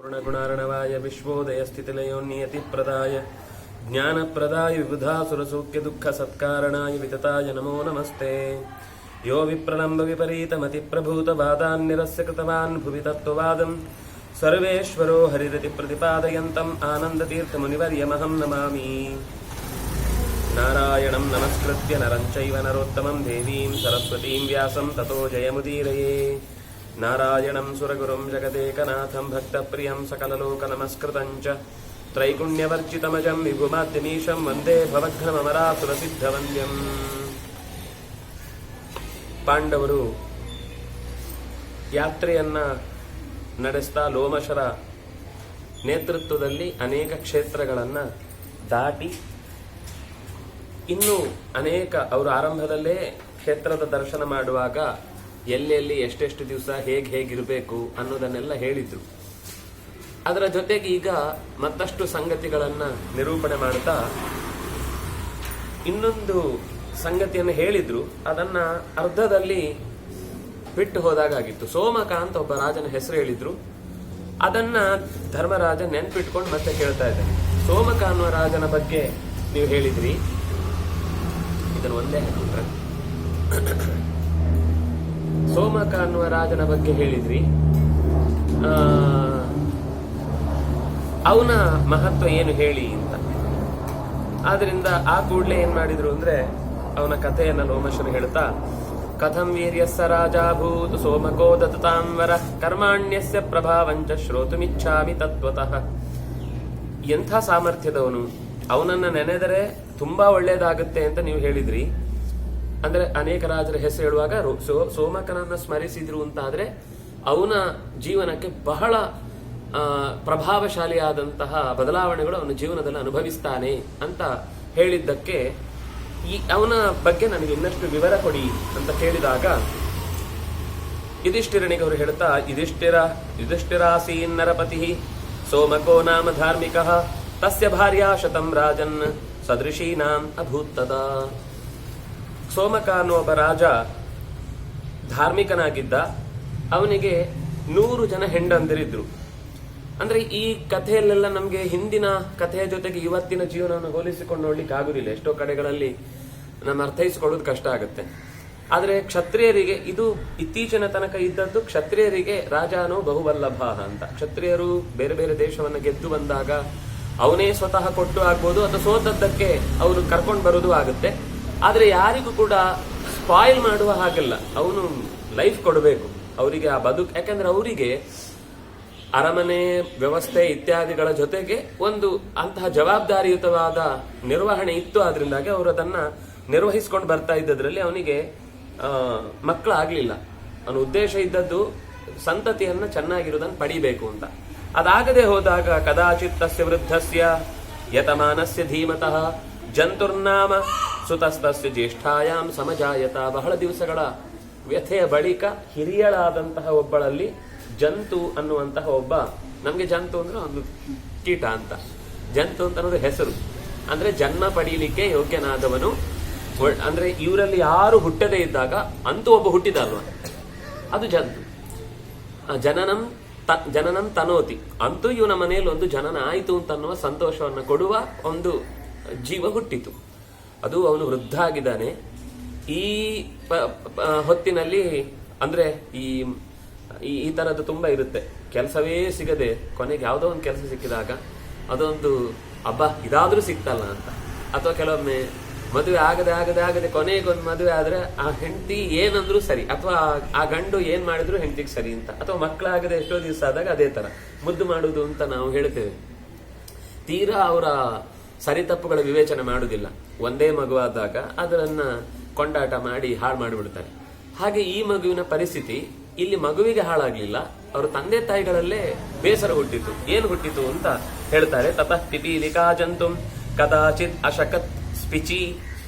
पूर्णगुणार्णवाय विश्वोदयस्थितिलयोन्नियतिप्रदाय ज्ञानप्रदाय विबुधासुरसौख्यदुःखसत्कारणाय वितताय नमो नमस्ते। यो विप्रलम्बविपरीतमतिप्रभूतवादान्निरस्य कृतवान् भुवि तत्त्ववादम् सर्वेश्वरो हरिरतिप्रतिपादयन्तम् आनन्दतीर्थमुनिवर्यमहं नमामि। नारायणं नमस्कृत्य नरं चैव नरोत्तमं देवीं सरस्वतीं व्यासं ततो जयमुदीरये। नारायणं सुरगुरुं जगदेकनाथं भक्तप्रियं सकललोकनमस्कृतं च त्रैगुण्यवर्जितमजं विभुमाद्यमीशं वन्दे भवघ्नममरासुरसिद्धवन्द्यम्। ಪಾಂಡವರು ಯಾತ್ರೆಯನ್ನ ನಡೆಸ್ತಾ ಲೋಮಶರ ನೇತೃತ್ವದಲ್ಲಿ ಅನೇಕ ಕ್ಷೇತ್ರಗಳನ್ನು ದಾಟಿ ಇನ್ನು ಅನೇಕ ಅವರು ಆರಂಭದಲ್ಲೇ ಕ್ಷೇತ್ರದ ದರ್ಶನ ಮಾಡುವಾಗ ಎಲ್ಲೆಲ್ಲಿ ಎಷ್ಟೆಷ್ಟು ದಿವಸ ಹೇಗಿರಬೇಕು ಅನ್ನೋದನ್ನೆಲ್ಲ ಹೇಳಿದ್ರು. ಅದರ ಜೊತೆಗೆ ಈಗ ಮತ್ತಷ್ಟು ಸಂಗತಿಗಳನ್ನ ನಿರೂಪಣೆ ಮಾಡ್ತಾ ಇನ್ನೊಂದು ಸಂಗತಿಯನ್ನು ಹೇಳಿದ್ರು. ಅದನ್ನ ಅರ್ಧದಲ್ಲಿ ಬಿಟ್ಟು ಹೋದಾಗಿತ್ತು. ಸೋಮಕ ಅಂತ ಒಬ್ಬ ರಾಜನ ಹೆಸರು ಹೇಳಿದ್ರು. ಅದನ್ನ ಧರ್ಮರಾಜ ನೆನ್ಪಿಟ್ಕೊಂಡು ಮತ್ತೆ ಕೇಳ್ತಾ ಇದ್ದಾನೆ. ಸೋಮಕ ಅನ್ನುವ ರಾಜನ ಬಗ್ಗೆ ನೀವು ಹೇಳಿದ್ರಿ, ಇದನ್ನು ಒಂದೇ ಹಾಕಿದ್ರೆ ಸೋಮಕ ಅನ್ನುವ ರಾಜನ ಬಗ್ಗೆ ಹೇಳಿದ್ರಿ, ಅವನ ಮಹತ್ವ ಏನು ಹೇಳಿ ಅಂತ. ಆದ್ರಿಂದ ಆ ಕೂಡಲೇ ಏನ್ ಮಾಡಿದ್ರು ಅಂದ್ರೆ ಅವನ ಕಥೆಯನ್ನ ಲೋಮಶರು ಹೇಳ್ತಾ, ಕಥಂ ವೀರ್ಯಸ್ಸ ರಾಜಾಭೂತ್ ಸೋಮಕೋ ದತ್ತಾಂವರ ಕರ್ಮಾಣ್ಯಸ್ಯ ಪ್ರಭಾವಂಚ ಶ್ರೋತುಮಿಚ್ಛಾಮಿ ತತ್ವತಃ. ಎಂಥ ಸಾಮರ್ಥ್ಯದವನು, ಅವನನ್ನ ನೆನೆದರೆ ತುಂಬಾ ಒಳ್ಳೇದಾಗುತ್ತೆ ಅಂತ ನೀವು ಹೇಳಿದ್ರಿ. ಅಂದ್ರೆ ಅನೇಕ ರಾಜರ ಹೆಸರು ಹೇಳುವಾಗ ಸೋಮಕನನ್ನ ಸ್ಮರಿಸಿದ್ರು ಅಂತ ಆದ್ರೆ ಅವನ ಜೀವನಕ್ಕೆ ಬಹಳ ಪ್ರಭಾವಶಾಲಿಯಾದಂತಹ ಬದಲಾವಣೆಗಳು ಅವನ ಜೀವನದಲ್ಲಿ ಅನುಭವಿಸ್ತಾನೆ ಅಂತ ಹೇಳಿದ್ದಕ್ಕೆ ಅವನ ಬಗ್ಗೆ ನನಗೆ ಇನ್ನಷ್ಟು ವಿವರ ಕೊಡಿ ಅಂತ ಕೇಳಿದಾಗ ಯುಧಿಷ್ಠಿರನಿಗೆ ಅವರು ಹೇಳ್ತಾ, ಯುಧಿಷ್ಠಿರಾಸೀನ್ ನರಪತಿ ಸೋಮಕೋ ನಾಮ ಧಾರ್ಮಿಕ ತಸ್ಯ ಭಾರ್ಯಾ ಶತಂ ರಾಜನ್ ಸದೃಶೀನಾಂ ಅಭೂತ್ತದ. ಸೋಮಕ ಅನ್ನೋ ಒಬ್ಬ ರಾಜ ಧಾರ್ಮಿಕನಾಗಿದ್ದ. ಅವನಿಗೆ 100 ಜನ ಹೆಂಡಂದಿರಿದ್ರು. ಅಂದ್ರೆ ಈ ಕಥೆಯಲ್ಲೆಲ್ಲ ನಮ್ಗೆ ಹಿಂದಿನ ಕಥೆಯ ಜೊತೆಗೆ ಇವತ್ತಿನ ಜೀವನವನ್ನು ಹೋಲಿಸಿಕೊಂಡು ನೋಡ್ಲಿಕ್ಕೆ ಆಗುದಿಲ್ಲ. ಎಷ್ಟೋ ಕಡೆಗಳಲ್ಲಿ ನಮ್ಮ ಅರ್ಥೈಸಿಕೊಳ್ಳೋದು ಕಷ್ಟ ಆಗುತ್ತೆ. ಆದ್ರೆ ಕ್ಷತ್ರಿಯರಿಗೆ ಇದು ಇತ್ತೀಚಿನ ತನಕ ಇದ್ದದ್ದು. ಕ್ಷತ್ರಿಯರಿಗೆ ರಾಜಾನೋ ಬಹುವಲ್ಲಭ ಅಂತ. ಕ್ಷತ್ರಿಯರು ಬೇರೆ ಬೇರೆ ದೇಶವನ್ನ ಗೆದ್ದು ಬಂದಾಗ ಅವನೇ ಸ್ವತಃ ಕೊಟ್ಟು ಆಗ್ಬೋದು ಅಥವಾ ಸೋತದ್ದಕ್ಕೆ ಅವರು ಕರ್ಕೊಂಡು ಬರೋದು ಆಗುತ್ತೆ. ಆದ್ರೆ ಯಾರಿಗೂ ಕೂಡ ಸ್ಪಾಯಿಲ್ ಮಾಡುವ ಹಾಗಲ್ಲ. ಅವನು ಲೈಫ್ ಕೊಡಬೇಕು ಅವರಿಗೆ ಆ ಬದುಕು. ಯಾಕಂದ್ರೆ ಅವರಿಗೆ ಅರಮನೆ ವ್ಯವಸ್ಥೆ ಇತ್ಯಾದಿಗಳ ಜೊತೆಗೆ ಒಂದು ಅಂತಹ ಜವಾಬ್ದಾರಿಯುತವಾದ ನಿರ್ವಹಣೆ ಇತ್ತು. ಆದ್ರಿಂದಾಗಿ ಅವರು ಅದನ್ನ ನಿರ್ವಹಿಸ್ಕೊಂಡು ಬರ್ತಾ ಇದ್ದದ್ರಲ್ಲಿ ಅವನಿಗೆ ಮಕ್ಕಳಾಗ್ಲಿಲ್ಲ. ಅವನ ಉದ್ದೇಶ ಇದ್ದದ್ದು ಸಂತತಿಯನ್ನ ಚೆನ್ನಾಗಿರೋದನ್ನ ಪಡಿಬೇಕು ಅಂತ. ಅದಾಗದೆ ಹೋದಾಗ ಕದಾಚಿತ್ ತಸ್ಯ ವೃದ್ಧಸ್ಯ ಯತಮಾನಸ್ಯ ಧೀಮತಃ ಜಂತುರ್ನಾಮ ಸುತಸ್ತಸ್ಯ ಜ್ಯೇಷ್ಠಾಯಾಂ ಸಮಜಾಯತ. ಬಹಳ ದಿವಸಗಳ ವ್ಯಥೆಯ ಬಳಿಕ ಹಿರಿಯಳಾದಂತಹ ಒಬ್ಬಳಲ್ಲಿ ಜಂತು ಅನ್ನುವಂತಹ ಒಬ್ಬ, ನಮ್ಗೆ ಜಂತು ಅಂದ್ರೆ ಒಂದು ಕೀಟ ಅಂತ, ಜಂತು ಅಂತ ಅನ್ನೋದು ಹೆಸರು. ಅಂದ್ರೆ ಜನ್ಮ ಪಡೀಲಿಕ್ಕೆ ಯೋಗ್ಯನಾದವನು. ಅಂದ್ರೆ ಇವರಲ್ಲಿ ಯಾರು ಹುಟ್ಟದೇ ಇದ್ದಾಗ ಅಂತೂ ಒಬ್ಬ ಹುಟ್ಟಿದ ಅಲ್ವಾ, ಅದು ಜಂತು. ಜನನಂ ತನೋತಿ, ಅಂತೂ ಇವನ ಮನೆಯಲ್ಲಿ ಒಂದು ಜನನ ಆಯಿತು ಅಂತ ಅನ್ನುವ ಸಂತೋಷವನ್ನು ಕೊಡುವ ಒಂದು ಜೀವ ಹುಟ್ಟಿತು. ಅದು ಅವನು ವೃದ್ಧ ಆಗಿದ್ದಾನೆ. ಈ ಹೊತ್ತಿನಲ್ಲಿ ಅಂದ್ರೆ ಈ ತರದ್ದು ತುಂಬಾ ಇರುತ್ತೆ. ಕೆಲಸವೇ ಸಿಗದೆ ಕೊನೆಗೆ ಯಾವುದೋ ಒಂದು ಕೆಲಸ ಸಿಕ್ಕಿದಾಗ ಅದೊಂದು ಹಬ್ಬ ಇದಾದ್ರೂ ಸಿಕ್ತಲ್ಲ ಅಂತ. ಅಥವಾ ಕೆಲವೊಮ್ಮೆ ಮದುವೆ ಆಗದೆ ಕೊನೆಗೊಂದು ಮದುವೆ ಆದ್ರೆ ಆ ಹೆಂಡತಿ ಏನಂದ್ರೂ ಸರಿ, ಅಥವಾ ಆ ಗಂಡು ಏನ್ ಮಾಡಿದ್ರು ಹೆಂಡತಿಗೆ ಸರಿ ಅಂತ. ಅಥವಾ ಮಕ್ಕಳಾಗದೆ ಎಷ್ಟೋ ದಿವಸ ಆದಾಗ ಅದೇ ತರ ಮುದ್ದು ಮಾಡುವುದು ಅಂತ ನಾವು ಹೇಳ್ತೇವೆ. ತೀರಾ ಅವರ ಸರಿತಪ್ಪುಗಳ ವಿವೇಚನೆ ಮಾಡುವುದಿಲ್ಲ. ಒಂದೇ ಮಗುವಾದಾಗ ಅದನ್ನ ಕೊಂಡಾಟ ಮಾಡಿ ಹಾಳು ಮಾಡಿಬಿಡ್ತಾರೆ. ಹಾಗೆ ಈ ಮಗುವಿನ ಪರಿಸ್ಥಿತಿ ಇಲ್ಲಿ ಮಗುವಿಗೆ ಹಾಳಾಗ್ಲಿಲ್ಲ, ಅವರ ತಂದೆ ತಾಯಿಗಳಲ್ಲೇ ಬೇಸರ ಹುಟ್ಟಿತು. ಏನು ಹುಟ್ಟಿತು ಅಂತ ಹೇಳ್ತಾರೆ. ತತಃ ಪಿಪೀಲಿಕಾ ಜಂತುಂ ಕದಾಚಿತ್ ಅಶಕತ್ ಸ್ಪಿಚಿ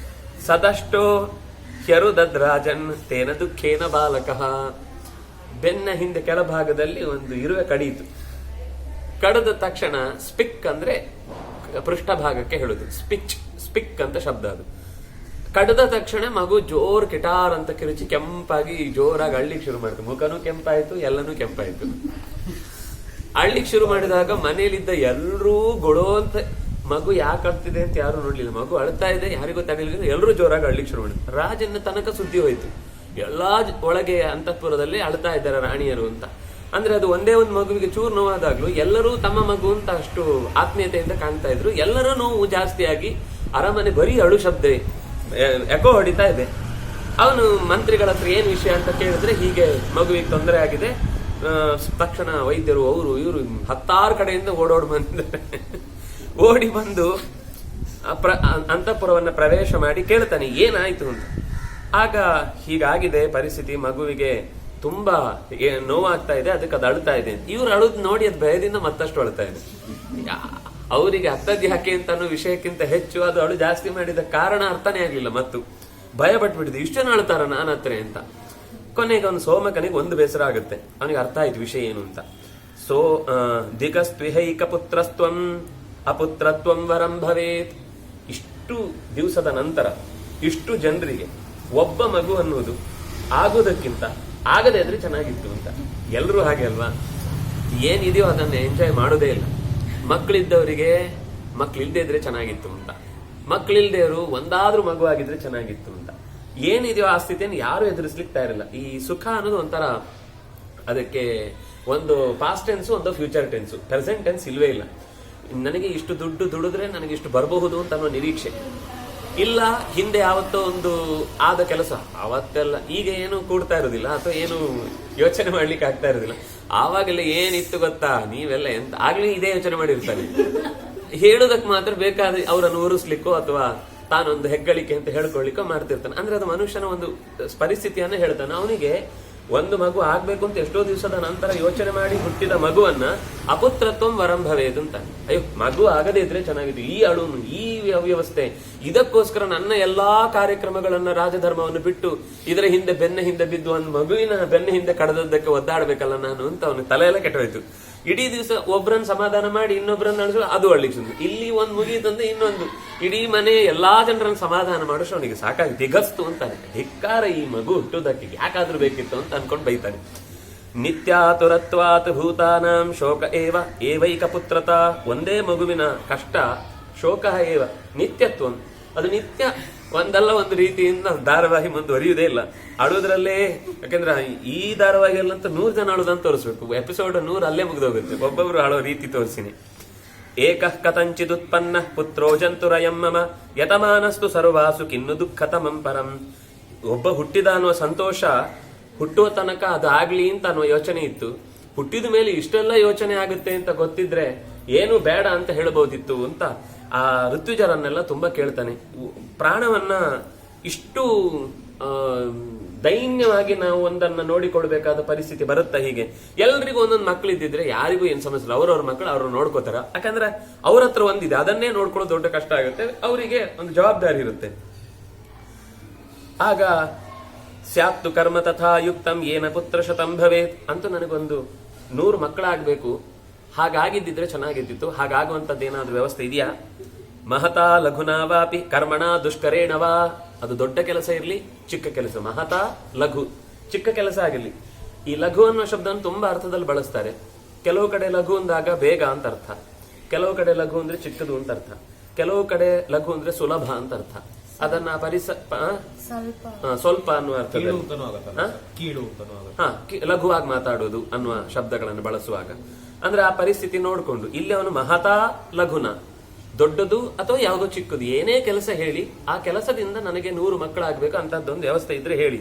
ಸದಷ್ಟೋ ಹ್ಯರುದದ್ರಾಜನ್ ತೇನ ದುಃಖೇನ ಬಾಲಕಃ. ಬೆನ್ನ ಹಿಂದೆ ಕೆಳಭಾಗದಲ್ಲಿ ಒಂದು ಇರುವೆ ಕಡಿಯಿತು. ಕಡದ ತಕ್ಷಣ ಸ್ಪಿಕ್ ಅಂದ್ರೆ ಪೃಷ್ಠಭಾಗಕ್ಕೆ ಹೇಳುದು, ಸ್ಪಿಕ್ ಅಂತ ಶಬ್ದ ಅದು. ಕಡದ ತಕ್ಷಣ ಮಗು ಜೋರ್ ಕಿಟಾರ್ ಅಂತ ಕಿರುಚಿ ಕೆಂಪಾಗಿ ಜೋರಾಗಿ ಅಳ್ಳಿಕ್ ಶುರು ಮಾಡಿತು. ಮುಖನೂ ಕೆಂಪಾಯ್ತು, ಎಲ್ಲನೂ ಕೆಂಪಾಯ್ತು. ಅಳ್ಲಿಕ್ಕೆ ಶುರು ಮಾಡಿದಾಗ ಮನೇಲಿದ್ದ ಎಲ್ಲರೂ ಗೊಳೋ ಅಂತ, ಮಗು ಯಾಕೆ ಅಳ್ತಿದೆ ಅಂತ ಯಾರು ನೋಡ್ಲಿಲ್ಲ. ಮಗು ಅಳ್ತಾ ಇದೆ, ಯಾರಿಗೂ ತಡೆಯಲಿಲ್ಲ, ಎಲ್ಲರೂ ಜೋರಾಗಿ ಅಳ್ಲಿಕ್ಕೆ ಶುರು ಮಾಡಿದ್ರು. ರಾಜನ ತನಕ ಸುದ್ದಿ ಹೋಯ್ತು, ಎಲ್ಲಾ ಒಳಗೆ ಅಂತಃಪುರದಲ್ಲಿ ಅಳ್ತಾ ಇದ್ದಾರೆ ರಾಣಿಯರು ಅಂತ. ಅಂದ್ರೆ ಅದು ಒಂದೇ ಒಂದು ಮಗುವಿಗೆ ಚೂರು ನೋವಾದಾಗ್ಲೂ ಎಲ್ಲರೂ ತಮ್ಮ ಮಗು ಅಂತ ಅಷ್ಟು ಆತ್ಮೀಯತೆಯಿಂದ ಕಾಣ್ತಾ ಇದ್ರು. ಎಲ್ಲರ ನೋವು ಜಾಸ್ತಿಯಾಗಿ ಅರಮನೆ ಬರೀ ಅಳು ಶಬ್ದ ಎಕೋ ಹೊಡಿತಾ ಇದೆ. ಅವನು ಮಂತ್ರಿಗಳ ಹತ್ರ ಏನ್ ವಿಷಯ ಅಂತ ಕೇಳಿದ್ರೆ, ಹೀಗೆ ಮಗುವಿಗೆ ತೊಂದರೆ ಆಗಿದೆ. ತಕ್ಷಣ ವೈದ್ಯರು ಅವರು ಇವರು 10 ಕಡೆಯಿಂದ ಬಂದಿದ್ದಾರೆ. ಓಡಿ ಬಂದು ಅಂತಃಪುರವನ್ನ ಪ್ರವೇಶ ಮಾಡಿ ಕೇಳ್ತಾನೆ ಏನಾಯ್ತು ಅಂತ. ಆಗ ಹೀಗಾಗಿದೆ ಪರಿಸ್ಥಿತಿ, ಮಗುವಿಗೆ ತುಂಬಾ ನೋವಾಗ್ತಾ ಇದೆ, ಅದಕ್ಕೆ ಅದು ಅಳ್ತಾ ಇದೆ. ಇವ್ರು ಅಳುದ್ ನೋಡಿ ಅದ್ ಭಯದಿಂದ ಮತ್ತಷ್ಟು ಅಳ್ತಾ ಇದೆ. ಅವರಿಗೆ ಅತ್ತದ್ದಿ ಹಾಕಿ ಅಂತ ಅನ್ನೋ ವಿಷಯಕ್ಕಿಂತ ಹೆಚ್ಚು ಅದು ಅಳು ಜಾಸ್ತಿ ಮಾಡಿದ ಕಾರಣ ಅರ್ಥನೇ ಆಗ್ಲಿಲ್ಲ. ಮತ್ತು ಭಯ ಪಟ್ಬಿಟ್ಟಿದೆ, ಇಷ್ಟೇನು ಅಳ್ತಾರ ನನ್ನ ಹತ್ರ ಅಂತ. ಕೊನೆಗೆ ಅವನು ಸೋಮಕನಿಗೆ ಒಂದು ಬೇಸರ ಆಗುತ್ತೆ, ಅವನಿಗೆ ಅರ್ಥ ಆಯ್ತು ವಿಷಯ ಏನು ಅಂತ. ದಿಗಸ್ತ್ವಿಹೈಕ ಪುತ್ರಸ್ತ್ವಂ ಅಪುತ್ರತ್ವಂ ವರಂ ಭವೇತ್. ಇಷ್ಟು ದಿವಸದ ನಂತರ ಇಷ್ಟು ಜನರಿಗೆ ಒಬ್ಬ ಮಗು ಅನ್ನೋದು ಆಗೋದಕ್ಕಿಂತ ಆಗದೆ ಇದ್ರೆ ಚೆನ್ನಾಗಿತ್ತು ಅಂತ. ಎಲ್ರೂ ಹಾಗೆ ಅಲ್ವಾ, ಏನಿದೆಯೋ ಅದನ್ನ ಎಂಜಾಯ್ ಮಾಡೋದೇ ಇಲ್ಲ. ಮಕ್ಕಳಿದ್ದವರಿಗೆ ಮಕ್ಕಳಿಲ್ದೇ ಇದ್ರೆ ಚೆನ್ನಾಗಿತ್ತು ಅಂತ, ಮಕ್ಕಳಿಲ್ದೇವರು ಒಂದಾದ್ರೂ ಮಗು ಆಗಿದ್ರೆ ಚೆನ್ನಾಗಿತ್ತು ಅಂತ. ಏನಿದೆಯೋ ಆ ಸ್ಥಿತಿಯನ್ನು ಯಾರು ಎದುರಿಸ್ಲಿಕ್ಕೆ ತಯಾರಿಲ್ಲ. ಈ ಸುಖ ಅನ್ನೋದು ಒಂಥರ, ಅದಕ್ಕೆ ಒಂದು ಪಾಸ್ಟ್ ಟೆನ್ಸ್, ಒಂದು ಫ್ಯೂಚರ್ ಟೆನ್ಸ್, ಪ್ರೆಸೆಂಟ್ ಟೆನ್ಸ್ ಇಲ್ವೇ ಇಲ್ಲ. ನನಗೆ ಇಷ್ಟು ದುಡ್ಡು ದುಡಿದ್ರೆ ನನಗೆ ಇಷ್ಟು ಬರಬಹುದು ಅಂತ ಅನ್ನೋ ನಿರೀಕ್ಷೆ ಇಲ್ಲ. ಹಿಂದೆ ಯಾವತ್ತೋ ಒಂದು ಆದ ಕೆಲಸ ಅವತ್ತೆಲ್ಲ ಈಗ ಏನು ಕೂಡ್ತಾ ಇರೋದಿಲ್ಲ, ಅಥವಾ ಏನು ಯೋಚನೆ ಮಾಡ್ಲಿಕ್ಕೆ ಆಗ್ತಾ ಇರೋದಿಲ್ಲ. ಆವಾಗೆಲ್ಲ ಏನಿತ್ತು ಗೊತ್ತಾ, ನೀವೆಲ್ಲ ಎಂತ ಆಗ್ಲಿ ಇದೇ ಯೋಚನೆ ಮಾಡಿರ್ತಾನೆ. ಹೇಳೋದಕ್ ಮಾತ್ರ ಬೇಕಾದ್ರೆ ಅವರನ್ನು ಉರಿಸ್ಲಿಕ್ಕೋ ಅಥವಾ ತಾನೊಂದು ಹೆಗ್ಗಳಿಕೆ ಅಂತ ಹೇಳ್ಕೊಳ್ಳಿಕ್ಕೋ ಮಾಡ್ತಿರ್ತಾನೆ. ಅಂದ್ರೆ ಅದು ಮನುಷ್ಯನ ಒಂದು ಪರಿಸ್ಥಿತಿಯನ್ನ ಹೇಳ್ತಾನೆ. ಅವನಿಗೆ ಒಂದು ಮಗು ಆಗ್ಬೇಕು ಅಂತ ಎಷ್ಟೋ ದಿವಸದ ನಂತರ ಯೋಚನೆ ಮಾಡಿ ಹುಟ್ಟಿದ ಮಗುವನ್ನ ಅಪುತ್ರತ್ವಂ ವರಂ ಭವೇದ್ ಅಂತ. ಅಯ್ಯೋ ಮಗು ಆಗದೇ ಇದ್ರೆ ಚೆನ್ನಾಗಿತ್ತು, ಈ ಅಳುನು ಈ ಅವ್ಯವಸ್ಥೆ, ಇದಕ್ಕೋಸ್ಕರ ನನ್ನ ಎಲ್ಲಾ ಕಾರ್ಯಕ್ರಮಗಳನ್ನ ರಾಜಧರ್ಮವನ್ನು ಬಿಟ್ಟು ಇದರ ಹಿಂದೆ ಬೆನ್ನ ಹಿಂದೆ ಬಿದ್ದು ಒಂದು ಮಗುವಿನ ಬೆನ್ನ ಹಿಂದೆ ಕಡದದ್ದಕ್ಕೆ ಒದ್ದಾಡ್ಬೇಕಲ್ಲ ನಾನು ಅಂತ ಅವನು ತಲೆ ಎಲ್ಲ ಕೆಟ್ಟೋಯ್ತು. ಇಡೀ ದಿವಸ ಒಬ್ರನ್ನ ಸಮಾಧಾನ ಮಾಡಿ ಇನ್ನೊಬ್ರನ್ನ ನಡೆಸೋ ಅದು ಅಳ್ಳಿಕ್ ಸುಂದು. ಇಲ್ಲಿ ಒಂದು ಮುಗಿತಂದ್ರೆ ಇನ್ನೊಂದು, ಇಡೀ ಮನೆ ಎಲ್ಲಾ ಜನರನ್ನ ಸಮಾಧಾನ ಮಾಡೋಷ್ಟು ಅವನಿಗೆ ಸಾಕಾಗಿ ದಿಗಸ್ತು ಅಂತಾನೆ. ಧಿಕ್ಕಾರ ಈ ಮಗು ಹುಟ್ಟುವುದಕ್ಕೆ ಯಾಕಾದ್ರೂ ಬೇಕಿತ್ತು ಅಂತ ಅನ್ಕೊಂಡು ಬೈತಾನೆ. ನಿತ್ಯಾತುರತ್ವಾತ್ ಭೂತಾನಾಂ ಶೋಕ ಏವೈಕ ಪುತ್ರತ. ಒಂದೇ ಮಗುವಿನ ಕಷ್ಟ ಶೋಕ ಏವ ನಿತ್ಯತ್ವ, ಅದು ನಿತ್ಯ ಒಂದಲ್ಲ ಒಂದು ರೀತಿಯಿಂದ ಧಾರಾವಾಹಿ ಮುಂದುವರಿಯುವುದೇ ಇಲ್ಲ. ಅಳುವುದ್ರಲ್ಲೇ, ಯಾಕಂದ್ರೆ ಈ ಧಾರಾವಾಹಿಯಲ್ಲಂತ 100 ಜನ ಅಳುದಂತ ತೋರಿಸ್ಬೇಕು. ಎಪಿಸೋಡ್ 100 ಅಲ್ಲೇ ಮುಗ್ದೋಗುತ್ತೆ, ಒಬ್ಬೊಬ್ರು ಅಳೋ ರೀತಿ ತೋರಿಸಿನಿ. ಏಕಃ ಕಥಂಚಿದುತ್ಪನ್ನ ಪುತ್ರೋ ಜಂತುರಯಂ ಮಮ ಯತಮಾನಸ್ತು ಸರ್ವಾಸು ಕಿನ್ನು ದುಃಖತಮಂ ಪರಂ. ಒಬ್ಬ ಹುಟ್ಟಿದ ಅನ್ನುವ ಸಂತೋಷ ಹುಟ್ಟುವ ತನಕ ಅದು ಆಗ್ಲಿ ಅಂತ ಅನ್ನುವ ಯೋಚನೆ ಇತ್ತು. ಹುಟ್ಟಿದ ಮೇಲೆ ಇಷ್ಟೆಲ್ಲ ಯೋಚನೆ ಆಗುತ್ತೆ ಅಂತ ಗೊತ್ತಿದ್ರೆ ಏನು ಬೇಡ ಅಂತ ಹೇಳಬಹುದಿತ್ತು ಅಂತ ಆ ಋತ್ವಿಜರನ್ನೆಲ್ಲ ತುಂಬಾ ಕೇಳ್ತಾನೆ. ಪ್ರಾಣವನ್ನ ಇಷ್ಟು ದೈನ್ಯವಾಗಿ ನಾವು ಒಂದನ್ನ ನೋಡಿಕೊಳ್ಬೇಕಾದ ಪರಿಸ್ಥಿತಿ ಬರುತ್ತಾ? ಹೀಗೆ ಎಲ್ರಿಗೂ ಒಂದೊಂದು ಮಕ್ಕಳಿದ್ದಿದ್ರೆ ಯಾರಿಗೂ ಏನ್ ಸಮಸ್ಯೆ ಇಲ್ಲ, ಅವ್ರವ್ರ ಮಕ್ಕಳು ಅವ್ರು ನೋಡ್ಕೋತಾರ. ಯಾಕಂದ್ರೆ ಅವ್ರ ಹತ್ರ ಒಂದಿದೆ, ಅದನ್ನೇ ನೋಡ್ಕೊಳ್ಳೋದು ದೊಡ್ಡ ಕಷ್ಟ ಆಗುತ್ತೆ. ಅವರಿಗೆ ಒಂದು ಜವಾಬ್ದಾರಿ ಇರುತ್ತೆ. ಆಗ ಸ್ಯಾತ್ತು ಕರ್ಮ ತಥಾ ಯುಕ್ತಂ ಏನ ಪುತ್ರ ಶತಂ ಭವೇತ್ ಅಂತ, ನನಗೊಂದು 100 ಮಕ್ಕಳಾಗ್ಬೇಕು, ಹಾಗಾಗಿದ್ದಿದ್ರೆ ಚೆನ್ನಾಗಿದ್ದಿತ್ತು. ಹಾಗಾಗುವಂತದ್ದು ಏನಾದ್ರೂ ವ್ಯವಸ್ಥೆ ಇದೆಯಾ? ಮಹತಾ ಲಘುನಾವಾಪಿ ಕರ್ಮಣ ದುಷ್ಕರೇಣವಾ. ಅದು ದೊಡ್ಡ ಕೆಲಸ ಇರಲಿ ಚಿಕ್ಕ ಕೆಲಸ, ಮಹತಾ ಲಘು, ಚಿಕ್ಕ ಕೆಲಸ ಆಗಿರ್ಲಿ. ಈ ಲಘು ಅನ್ನೋ ಶಬ್ದವನ್ನು ತುಂಬಾ ಅರ್ಥದಲ್ಲಿ ಬಳಸ್ತಾರೆ. ಕೆಲವು ಕಡೆ ಲಘು ಅಂದಾಗ ಬೇಗ ಅಂತ ಅರ್ಥ, ಕೆಲವು ಕಡೆ ಲಘು ಅಂದ್ರೆ ಚಿಕ್ಕದು ಅಂತ ಅರ್ಥ, ಕೆಲವು ಕಡೆ ಲಘು ಅಂದ್ರೆ ಸುಲಭ ಅಂತ ಅರ್ಥ. ಅದನ್ನ ಸ್ವಲ್ಪ ಅನ್ನುವ ಅರ್ಥದಲ್ಲಿ ಲಘುವಾಗಿ ಮಾತಾಡೋದು ಅನ್ನುವ ಶಬ್ದಗಳನ್ನು ಬಳಸುವಾಗ ಅಂದ್ರೆ ಆ ಪರಿಸ್ಥಿತಿ ನೋಡ್ಕೊಂಡು, ಇಲ್ಲಿ ಅವನು ಮಹತಾ ಲಘುನ, ದೊಡ್ಡದು ಅಥವಾ ಯಾವುದೋ ಚಿಕ್ಕದು, ಏನೇ ಕೆಲಸ ಹೇಳಿ ಆ ಕೆಲಸದಿಂದ ನನಗೆ 100 ಮಕ್ಕಳಾಗ್ಬೇಕು ಅಂತದ್ದೊಂದು ವ್ಯವಸ್ಥೆ ಇದ್ರೆ ಹೇಳಿ.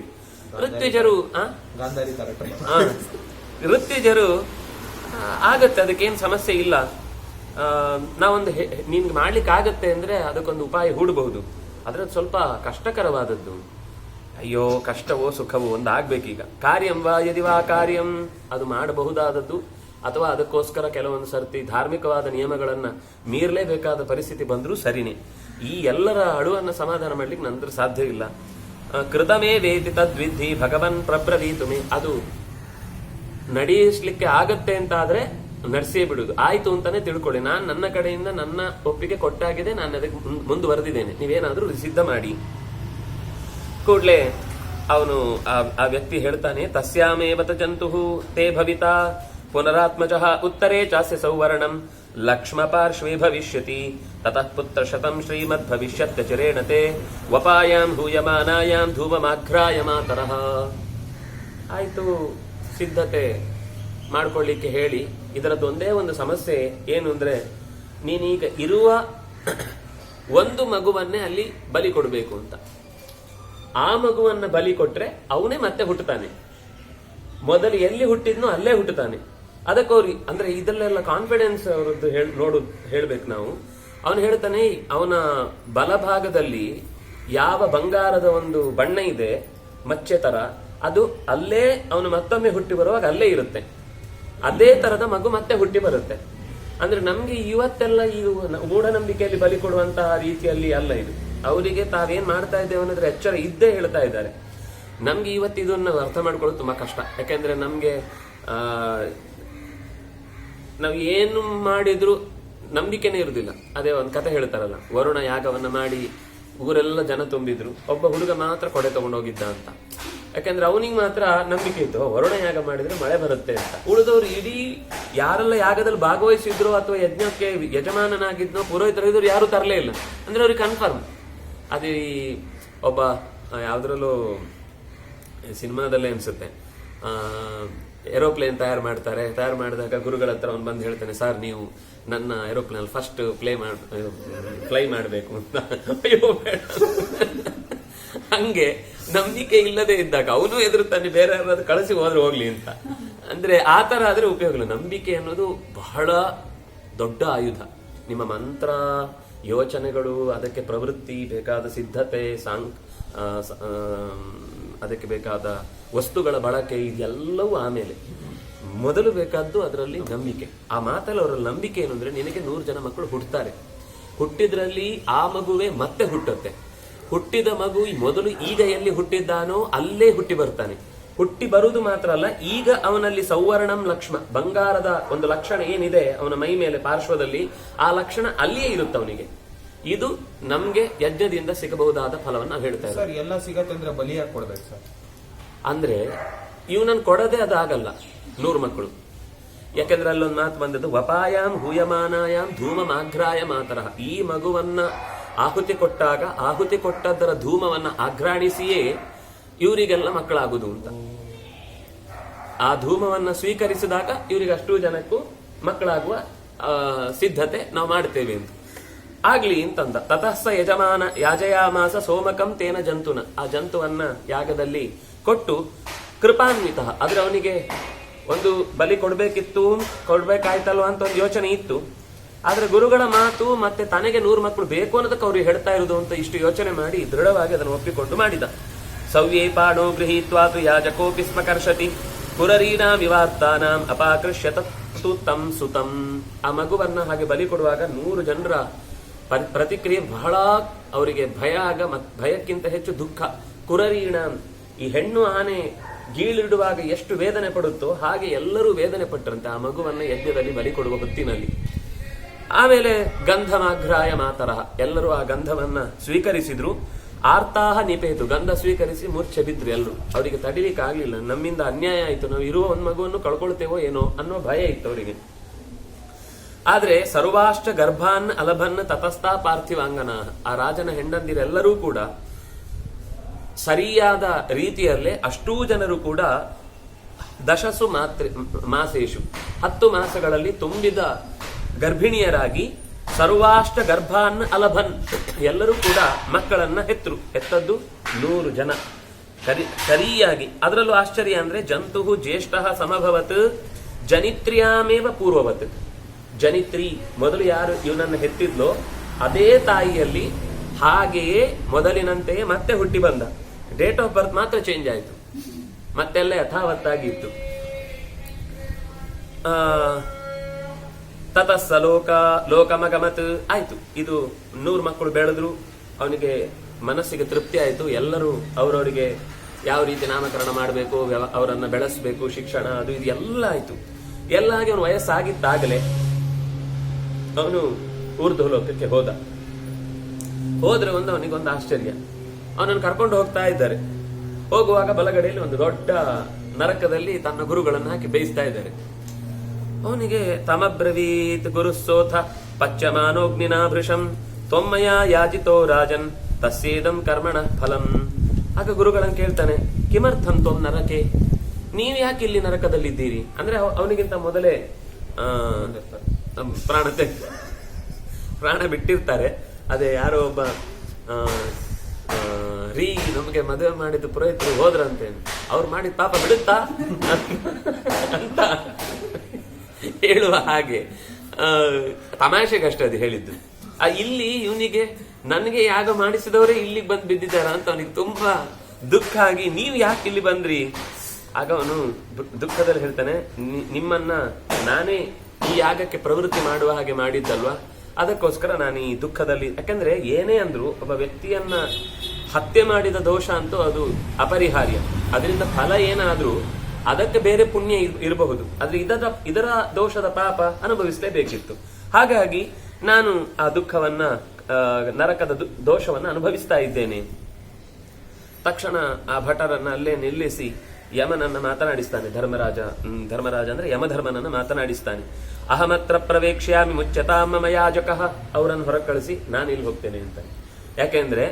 ಋತ್ವಿಜರು ಆಗತ್ತೆ, ಅದಕ್ಕೇನು ಸಮಸ್ಯೆ ಇಲ್ಲ. ನಾವೊಂದು ನಿನ್ಗೆ ಮಾಡ್ಲಿಕ್ಕೆ ಆಗತ್ತೆ ಅಂದ್ರೆ ಅದಕ್ಕೊಂದು ಉಪಾಯ ಹೂಡಬಹುದು. ಆದ್ರೆ ಸ್ವಲ್ಪ ಕಷ್ಟಕರವಾದದ್ದು. ಅಯ್ಯೋ ಕಷ್ಟವೋ ಸುಖವೋ ಒಂದು ಆಗ್ಬೇಕೀಗ. ಕಾರ್ಯಂ ವಾ ಯದಿವಾ ಕಾರ್ಯಂ, ಅದು ಮಾಡಬಹುದಾದದ್ದು ಅಥವಾ ಅದಕ್ಕೋಸ್ಕರ ಕೆಲವೊಂದು ಸರ್ತಿ ಧಾರ್ಮಿಕವಾದ ನಿಯಮಗಳನ್ನ ಮೀರಲೇಬೇಕಾದ ಪರಿಸ್ಥಿತಿ ಬಂದ್ರೂ ಸರಿನೇ. ಈ ಎಲ್ಲರ ಅಳುವನ್ನ ಸಮಾಧಾನ ಮಾಡ್ಲಿಕ್ಕೆ ನಂತರ ಸಾಧ್ಯವಿಲ್ಲ. ಕೃತಮೇ ವೇತಿ ತದ್ವಿಧಿ ಭಗವನ್ ಪ್ರಬ್ರವೀತುಮೆ. ಅದು ನಡೆಸಲಿಕ್ಕೆ ಆಗತ್ತೆ ಅಂತ ಆದ್ರೆ ನಡೆಸೇ ಬಿಡುದು. ಆಯ್ತು ಅಂತಾನೆ ತಿಳ್ಕೊಳ್ಳಿ, ನಾನು ನನ್ನ ಕಡೆಯಿಂದ ನನ್ನ ಒಪ್ಪಿಗೆ ಕೊಟ್ಟಾಗಿದೆ, ನಾನು ಅದಕ್ಕೆ ಮುಂದುವರೆದಿದ್ದೇನೆ, ನೀವೇನಾದ್ರೂ ಸಿದ್ಧ ಮಾಡಿ. ಕೂಡ್ಲೆ ಅವನು ಆ ವ್ಯಕ್ತಿ ಹೇಳ್ತಾನೆ, ತಸ್ಯಾಮೇವತ ಜಂತು ತೇ ಭವಿತಾ ಪುನರಾತ್ಮಜಃ ಉತ್ತರೇ ಚಾಸ್ಯ ಸೌವರ್ಣಂ ಲಕ್ಷ್ಮ ಪಾರ್ಶ್ವೇ ಭವಿಷ್ಯತಿ ತತಃ ಪುತ್ರ ಶತಂ ಶ್ರೀಮದ್ ಭವಿಷ್ಯತ್ಯಚಿರೇಣ ತೇ ವಪಾಯಾಂ ಹೂಯಮಾನಾಯಾಂ ಧೂಮಮಾಘ್ರಾಯ ಮಾತರಃ. ಆಯ್ತು, ಸಿದ್ಧತೆ ಮಾಡ್ಕೊಳ್ಳಿಕ್ಕೆ ಹೇಳಿ. ಇದರದ್ದು ಒಂದೇ ಒಂದು ಸಮಸ್ಯೆ ಏನು ಅಂದ್ರೆ, ನೀನೀಗ ಇರುವ ಒಂದು ಮಗುವನ್ನೇ ಅಲ್ಲಿ ಬಲಿ ಕೊಡಬೇಕು ಅಂತ. ಆ ಮಗುವನ್ನ ಬಲಿ ಕೊಟ್ರೆ ಅವನೇ ಮತ್ತೆ ಹುಟ್ಟುತ್ತಾನೆ. ಮೊದಲು ಎಲ್ಲಿ ಹುಟ್ಟಿದ್ನೋ ಅಲ್ಲೇ ಹುಟ್ಟುತ್ತಾನೆ. ಅದಕ್ಕವ್ರಿಗೆ ಅಂದ್ರೆ ಇದಲ್ಲೆಲ್ಲ ಕಾನ್ಫಿಡೆನ್ಸ್ ಅವರದ್ದು ಹೇಳ್ಬೇಕು ನಾವು. ಅವನು ಹೇಳ್ತಾನೆ, ಅವನ ಬಲಭಾಗದಲ್ಲಿ ಯಾವ ಬಂಗಾರದ ಒಂದು ಬಣ್ಣ ಇದೆ ಮಚ್ಚೆ ತರ, ಅದು ಅಲ್ಲೇ ಅವನು ಮತ್ತೊಮ್ಮೆ ಹುಟ್ಟಿ ಬರುವಾಗ ಅಲ್ಲೇ ಇರುತ್ತೆ. ಅದೇ ತರದ ಮಗು ಮತ್ತೆ ಹುಟ್ಟಿ ಬರುತ್ತೆ. ಅಂದ್ರೆ ನಮ್ಗೆ ಇವತ್ತೆಲ್ಲ ಈ ಮೂಢನಂಬಿಕೆಯಲ್ಲಿ ಬಲಿ ಕೊಡುವಂತಹ ರೀತಿಯಲ್ಲಿ ಅಲ್ಲ ಇದು. ಅವರಿಗೆ ತಾವೇನ್ ಮಾಡ್ತಾ ಇದ್ದೇವೆ ಅನ್ನೋದ್ರ ಎಚ್ಚರ ಇದ್ದೇ ಹೇಳ್ತಾ ಇದ್ದಾರೆ. ನಮ್ಗೆ ಇವತ್ತು ಇದನ್ನ ಅರ್ಥ ಮಾಡ್ಕೊಳ್ಳೋದು ತುಂಬಾ ಕಷ್ಟ. ಯಾಕೆಂದ್ರೆ ನಮ್ಗೆ ನಾವ್ ಏನು ಮಾಡಿದ್ರು ನಂಬಿಕೆನೇ ಇರುದಿಲ್ಲ. ಅದೇ ಒಂದು ಕತೆ ಹೇಳ್ತಾರಲ್ಲ, ವರುಣ ಯಾಗವನ್ನ ಮಾಡಿ ಊರೆಲ್ಲ ಜನ ತುಂಬಿದ್ರು, ಒಬ್ಬ ಹುಡುಗ ಮಾತ್ರ ಕೊಡೆ ತಗೊಂಡೋಗಿದ್ದ ಅಂತ. ಯಾಕಂದ್ರೆ ಅವನಿಗೆ ಮಾತ್ರ ನಂಬಿಕೆ ಇತ್ತು, ವರುಣ ಯಾಗ ಮಾಡಿದ್ರೆ ಮಳೆ ಬರುತ್ತೆ ಅಂತ. ಉಳಿದವರು ಇಡೀ ಯಾರೆಲ್ಲ ಯಾಗದಲ್ಲಿ ಭಾಗವಹಿಸಿದ್ರು ಅಥವಾ ಯಜ್ಞಕ್ಕೆ ಯಜಮಾನನಾಗಿದ್ನೋ ಪುರೋಹಿತರು ಇದ್ರು ಯಾರು ತರಲೇ ಇಲ್ಲ. ಅಂದ್ರೆ ಅವ್ರಿಗೆ ಕನ್ಫರ್ಮ್. ಅದೇ ಒಬ್ಬ ಯಾವ್ದ್ರಲ್ಲೂ ಸಿನಿಮಾದಲ್ಲೇ ಅನ್ಸುತ್ತೆ, ಏರೋಪ್ಲೇನ್ ತಯಾರು ಮಾಡಿದಾಗ ಗುರುಗಳ ಹತ್ರ ಅವ್ನು ಬಂದು ಹೇಳ್ತಾನೆ, ಸರ್ ನೀವು ನನ್ನ ಏರೋಪ್ಲೇನ್ ಫಸ್ಟ್ ಫ್ಲೈ ಮಾಡಬೇಕು ಅಂತ. ಅಯ್ಯೋ ಬೇಡ. ಹಂಗೆ ನಂಬಿಕೆ ಇಲ್ಲದೆ ಇದ್ದಾಗ ಅವನು ಎದುರುತ್ತಾನೆ, ಬೇರೆ ಯಾರಾದ್ರೂ ಕಳಿಸಿ ಹೋದ್ರೆ ಹೋಗ್ಲಿ ಅಂತ. ಅಂದ್ರೆ ಆ ತರ ಆದ್ರೆ ಉಪಯೋಗ ಇಲ್ಲ. ನಂಬಿಕೆ ಅನ್ನೋದು ಬಹಳ ದೊಡ್ಡ ಆಯುಧ. ನಿಮ್ಮ ಮಂತ್ರ, ಯೋಚನೆಗಳು, ಅದಕ್ಕೆ ಪ್ರವೃತ್ತಿ, ಬೇಕಾದ ಸಿದ್ಧತೆ, ಅದಕ್ಕೆ ಬೇಕಾದ ವಸ್ತುಗಳ ಬಳಕೆ, ಇದೆಲ್ಲವೂ ಆಮೇಲೆ. ಮೊದಲು ಬೇಕಾದ್ದು ಅದರಲ್ಲಿ ನಂಬಿಕೆ. ಆ ಮಾತಲ್ಲಿ ಅವರಲ್ಲಿ ನಂಬಿಕೆ ಏನು ಅಂದ್ರೆ, ನಿನಗೆ 100 ಜನ ಮಕ್ಕಳು ಹುಟ್ಟುತ್ತಾರೆ, ಹುಟ್ಟಿದ್ರಲ್ಲಿ ಆ ಮಗುವೆ ಮತ್ತೆ ಹುಟ್ಟುತ್ತೆ. ಹುಟ್ಟಿದ ಮಗು ಮೊದಲು ಈಗ ಎಲ್ಲಿ ಹುಟ್ಟಿದ್ದಾನೋ ಅಲ್ಲೇ ಹುಟ್ಟಿ ಬರ್ತಾನೆ. ಹುಟ್ಟಿ ಬರುವುದು ಮಾತ್ರ ಅಲ್ಲ, ಈಗ ಅವನಲ್ಲಿ ಸೌವರ್ಣಂ ಲಕ್ಷ್ಮ, ಬಂಗಾರದ ಒಂದು ಲಕ್ಷಣ ಏನಿದೆ ಅವನ ಮೈ ಮೇಲೆ ಪಾರ್ಶ್ವದಲ್ಲಿ, ಆ ಲಕ್ಷಣ ಅಲ್ಲಿಯೇ ಇರುತ್ತೆ ಅವನಿಗೆ. ಇದು ನಮ್ಗೆ ಯಜ್ಞದಿಂದ ಸಿಗಬಹುದಾದ ಫಲವನ್ನು ನಾವು ಹೇಳ್ತಾ ಇದ್ದೀವಿ. ಸರ್ ಎಲ್ಲ ಸಿಗತ್ತೆ ಅಂದ್ರೆ ಬಲಿ ಯಾಕೆ ಕೊಡ್ಬೇಕು ಸರ್? ಅಂದ್ರೆ ಇವನನ್ನು ಕೊಡದೆ ಅದಾಗಲ್ಲ 100 ಮಕ್ಕಳು. ಯಾಕಂದ್ರೆ ಅಲ್ಲೊಂದು ಮಾತು ಬಂದದ್ದು, ವಪಾಯಾಮ್ ಹೂಯಮಾನಾಯಾಮ್ ಧೂಮಮಾಘ್ರಾಯ ಮಾತರಃ. ಈ ಮಗುವನ್ನ ಆಹುತಿ ಕೊಟ್ಟಾಗ ಆಹುತಿ ಕೊಟ್ಟದ್ದರ ಧೂಮವನ್ನ ಆಘ್ರಾಣಿಸಿಯೇ ಇವರಿಗೆಲ್ಲ ಮಕ್ಕಳಾಗುದು ಅಂತ. ಆ ಧೂಮವನ್ನ ಸ್ವೀಕರಿಸಿದಾಗ ಇವರಿಗೆ ಅಷ್ಟು ಜನಕ್ಕೂ ಮಕ್ಕಳಾಗುವ ಸಿದ್ಧತೆ ನಾವು ಮಾಡ್ತೇವೆ ಅಂತ. ಆಗ್ಲಿ ಅಂತಂದ. ತತಸ್ಸ ಯಜಮಾನ ಯಾಜಯಾಮಾಸ ಸೋಮಕಂ ತೇನ ಜಂತುನ. ಆ ಜಂತುವನ್ನ ಯಾಗದಲ್ಲಿ ಕೊಟ್ಟು ಕೃಪಾನ್ವಿತ. ಆದ್ರೆ ಅವನಿಗೆ ಒಂದು ಬಲಿ ಕೊಡ್ಬೇಕಾಯ್ತಲ್ವ ಅಂತ ಒಂದು ಯೋಚನೆ ಇತ್ತು. ಆದ್ರೆ ಗುರುಗಳ ಮಾತು ಮತ್ತೆ ತನಗೆ 100 ಮಕ್ಕಳು ಬೇಕು ಅನ್ನೋದಕ್ಕೆ ಅವ್ರಿಗೆ ಹೇಳ್ತಾ ಇರುವುದು ಅಂತ ಇಷ್ಟು ಯೋಚನೆ ಮಾಡಿ ದೃಢವಾಗಿ ಅದನ್ನು ಒಪ್ಪಿಕೊಂಡು ಮಾಡಿದ. ಸವ್ಯೇ ಪಾಣೋ ಗೃಹೀತ್ವಾತು ಯಾಜಕೋಪಿ ಸ್ಮಕರ್ಷತಿ ಪುರರೀಣಾಂ ವಿವಾರ್ತಾನಾಂ ಅಪಾಕೃಷ್ಯ ತತ್ತು ತಂ ಸುತಂ. ಆ ಮಗುವನ್ನ ಹಾಗೆ ಬಲಿ ಕೊಡುವಾಗ 100 ಜನರ ಪ್ರತಿಕ್ರಿಯೆ ಬಹಳ ಅವರಿಗೆ ಭಯಕ್ಕಿಂತ ಹೆಚ್ಚು ದುಃಖ. ಕುರರೀಣಾಂ, ಈ ಹೆಣ್ಣು ಆನೆ ಗೀಳಿಡುವಾಗ ಎಷ್ಟು ವೇದನೆ ಪಡುತ್ತೋ ಹಾಗೆ ಎಲ್ಲರೂ ವೇದನೆ ಪಟ್ಟರಂತೆ ಆ ಮಗುವನ್ನ ಯಜ್ಞದಲ್ಲಿ ಬಲಿ ಕೊಡುವ ಹೊತ್ತಿನಲ್ಲಿ. ಆಮೇಲೆ ಗಂಧಮಾಘ್ರಾಯ ಮಾತರಃ, ಎಲ್ಲರೂ ಆ ಗಂಧವನ್ನ ಸ್ವೀಕರಿಸಿದ್ರು. ಆರ್ತಾಹ ನಿಪೇತು, ಗಂಧ ಸ್ವೀಕರಿಸಿ ಮೂರ್ಛೆ ಬಿದ್ರು ಎಲ್ಲರೂ. ಅವರಿಗೆ ತಡಿಲಿಕ್ಕೆ ಆಗ್ಲಿಲ್ಲ, ನಮ್ಮಿಂದ ಅನ್ಯಾಯ ಆಯ್ತು, ನಾವು ಇರುವ ಒಂದು ಮಗುವನ್ನು ಕಳ್ಕೊಳ್ತೇವೋ ಏನೋ ಅನ್ನೋ ಭಯ ಇತ್ತು ಅವರಿಗೆ. ಆದ್ರೆ ಸರ್ವಾಷ್ಟ ಗರ್ಭಾನ್ ಅಲಭನ್ ತತಸ್ಥಾ ಪಾರ್ಥಿವಾಂಗನ. ಆ ರಾಜನ ಹೆಂಡಂದಿರೆಲ್ಲರೂ ಕೂಡ ಸರಿಯಾದ ರೀತಿಯಲ್ಲೇ ಅಷ್ಟೂ ಜನರು ಕೂಡ ದಶಸು ಮಾಸೇಶು 10 ಮಾಸಗಳಲ್ಲಿ ತುಂಬಿದ ಗರ್ಭಿಣಿಯರಾಗಿ ಸರ್ವಾಷ್ಟ ಗರ್ಭಾನ್ ಅಲಭನ್, ಎಲ್ಲರೂ ಕೂಡ ಮಕ್ಕಳನ್ನ ಹೆತ್ತದ್ದು 100 ಜನ ಸರಿಯಾಗಿ. ಅದರಲ್ಲೂ ಆಶ್ಚರ್ಯ ಅಂದ್ರೆ ಜಂತು ಜ್ಯೇಷ್ಠ ಸಮಭವತ್ ಜನಿತ್ರ್ಯಾಮೇವ ಪೂರ್ವವತ್. ಜನಿತ್ರಿ ಮೊದಲು ಯಾರು ಇವನನ್ನು ಹೆತ್ತಿದ್ಲೋ ಅದೇ ತಾಯಿಯಲ್ಲಿ ಹಾಗೆಯೇ ಮೊದಲಿನಂತೆಯೇ ಮತ್ತೆ ಹುಟ್ಟಿ ಬಂದ. ಡೇಟ್ ಆಫ್ ಬರ್ತ್ ಮಾತ್ರ ಚೇಂಜ್ ಆಯಿತು, ಮತ್ತೆಲ್ಲ ಯಥಾವತ್ತಾಗಿ ಇತ್ತು. ತತಸ್ಸ ಲೋಕಮಗಮತ್ ಆಯ್ತು. ಇದು 100 ಮಕ್ಕಳು ಬೆಳೆದ್ರು, ಅವನಿಗೆ ಮನಸ್ಸಿಗೆ ತೃಪ್ತಿ ಆಯ್ತು. ಎಲ್ಲರೂ ಅವರವರಿಗೆ ಯಾವ ರೀತಿ ನಾಮಕರಣ ಮಾಡಬೇಕು, ಅವರನ್ನ ಬೆಳೆಸಬೇಕು, ಶಿಕ್ಷಣ ಅದು ಇದು ಎಲ್ಲ ಆಯ್ತು. ಎಲ್ಲ ಆಗಿ ಅವನು ವಯಸ್ಸಾಗಿದ್ದಾಗಲೇ ಅವನು ಊರ್ಧ್ವಲೋಕಕ್ಕೆ ಹೋದ್ರೆ ಅವನಿಗೊಂದು ಆಶ್ಚರ್ಯ. ಅವನನ್ನು ಕರ್ಕೊಂಡು ಹೋಗ್ತಾ ಇದ್ದಾರೆ. ಹೋಗುವಾಗ ಬಲಗಡೆಯಲ್ಲಿ ಒಂದು ದೊಡ್ಡ ನರಕದಲ್ಲಿ ತನ್ನ ಗುರುಗಳನ್ನು ಹಾಕಿ ಬೇಯಿಸ್ತಾ ಇದ್ದಾರೆ. ಅವನಿಗೆ ತಮಬ್ರವೀತ್ ಗುರುಸೋಥ ಪಚ್ಚಮಾನೋಗ್ನಿನಾ ಭೃಶಂ ತ್ವಮ್ಮಯ ಯಾಜಿತೋ ರಾಜನ್ ತಸ್ಯೇದಂ ಕರ್ಮಣ ಫಲಂ. ಆಗ ಗುರುಗಳನ್ನ ಕೇಳ್ತಾನೆ, ಕಿಮರ್ಥಂ ತ್ವಂ ನರಕೆ, ನೀವು ಯಾಕೆ ಇಲ್ಲಿ ನರಕದಲ್ಲಿದ್ದೀರಿ? ಅಂದ್ರೆ ಅವನಿಗಿಂತ ಮೊದಲೇ ಪ್ರಾಣ ಬಿಟ್ಟಿರ್ತಾರೆ. ಅದೇ ಯಾರೋ ಒಬ್ಬ ನಮಗೆ ಮದುವೆ ಮಾಡಿದ ಪುರೋಹಿತರು ಹೋದ್ರಂತೆ, ಅವ್ರು ಮಾಡಿದ ಪಾಪ ಬಿಡುತ್ತಾ ಅಂತ ಹೇಳುವ ಹಾಗೆ ತಮಾಷೆಗಷ್ಟೇ ಅದು ಹೇಳಿದ್ದು. ಇಲ್ಲಿ ಇವನಿಗೆ ನನಗೆ ಯಾಗ ಮಾಡಿಸಿದವರೇ ಇಲ್ಲಿಗೆ ಬಂದು ಬಿದ್ದಿದ್ದಾರ ಅಂತ ಅವನಿಗೆ ತುಂಬಾ ದುಃಖ ಆಗಿ, ನೀವು ಯಾಕೆ ಇಲ್ಲಿ ಬಂದ್ರಿ? ಆಗ ಅವನು ದುಃಖದಲ್ಲಿ ಹೇಳ್ತಾನೆ, ನಿಮ್ಮನ್ನ ನಾನೇ ಈ ಯಾಗಕ್ಕೆ ಪ್ರವೃತ್ತಿ ಮಾಡುವ ಹಾಗೆ ಮಾಡಿದ್ದಲ್ವಾ, ಅದಕ್ಕೋಸ್ಕರ ನಾನು ಈ ದುಃಖದಲ್ಲಿ. ಯಾಕಂದ್ರೆ ಏನೇ ಅಂದ್ರು ಒಬ್ಬ ವ್ಯಕ್ತಿಯನ್ನ ಹತ್ಯೆ ಮಾಡಿದ ದೋಷ ಅಂತೂ ಅದು ಅಪರಿಹಾರ್ಯ. ಅದರಿಂದ ಫಲ ಏನಾದ್ರೂ ಅದಕ್ಕೆ ಬೇರೆ ಪುಣ್ಯ ಇರಬಹುದು, ಆದ್ರೆ ಇದರ ದೋಷದ ಪಾಪ ಅನುಭವಿಸಲೇಬೇಕಿತ್ತು. ಹಾಗಾಗಿ ನಾನು ಆ ದುಃಖವನ್ನ, ನರಕದ ದೋಷವನ್ನ ಅನುಭವಿಸ್ತಾ ಇದ್ದೇನೆ. ತಕ್ಷಣ ಆ ಭಟರನ್ನ ಅಲ್ಲೇ ನಿಲ್ಲಿಸಿ ಯಮನನ್ನ ಮಾತನಾಡಿಸ್ತಾನೆ. ಧರ್ಮರಾಜ ಅಂದ್ರೆ ಯಮಧರ್ಮನನ್ನ ಮಾತನಾಡಿಸ್ತಾನೆ. ಅಹಮತ್ರ ಪ್ರವೇಕ್ಷ್ಯಾಮಿ ಮುಚ್ಚತಾಂ ಮಮ ಯಾಜಕಃ, ಅವರನ್ನು ಹೊರ ಕಳಿಸಿ ನಾನು ಇಲ್ಲಿ ಹೋಗ್ತೇನೆ ಅಂತ. ಯಾಕೆಂದ್ರೆ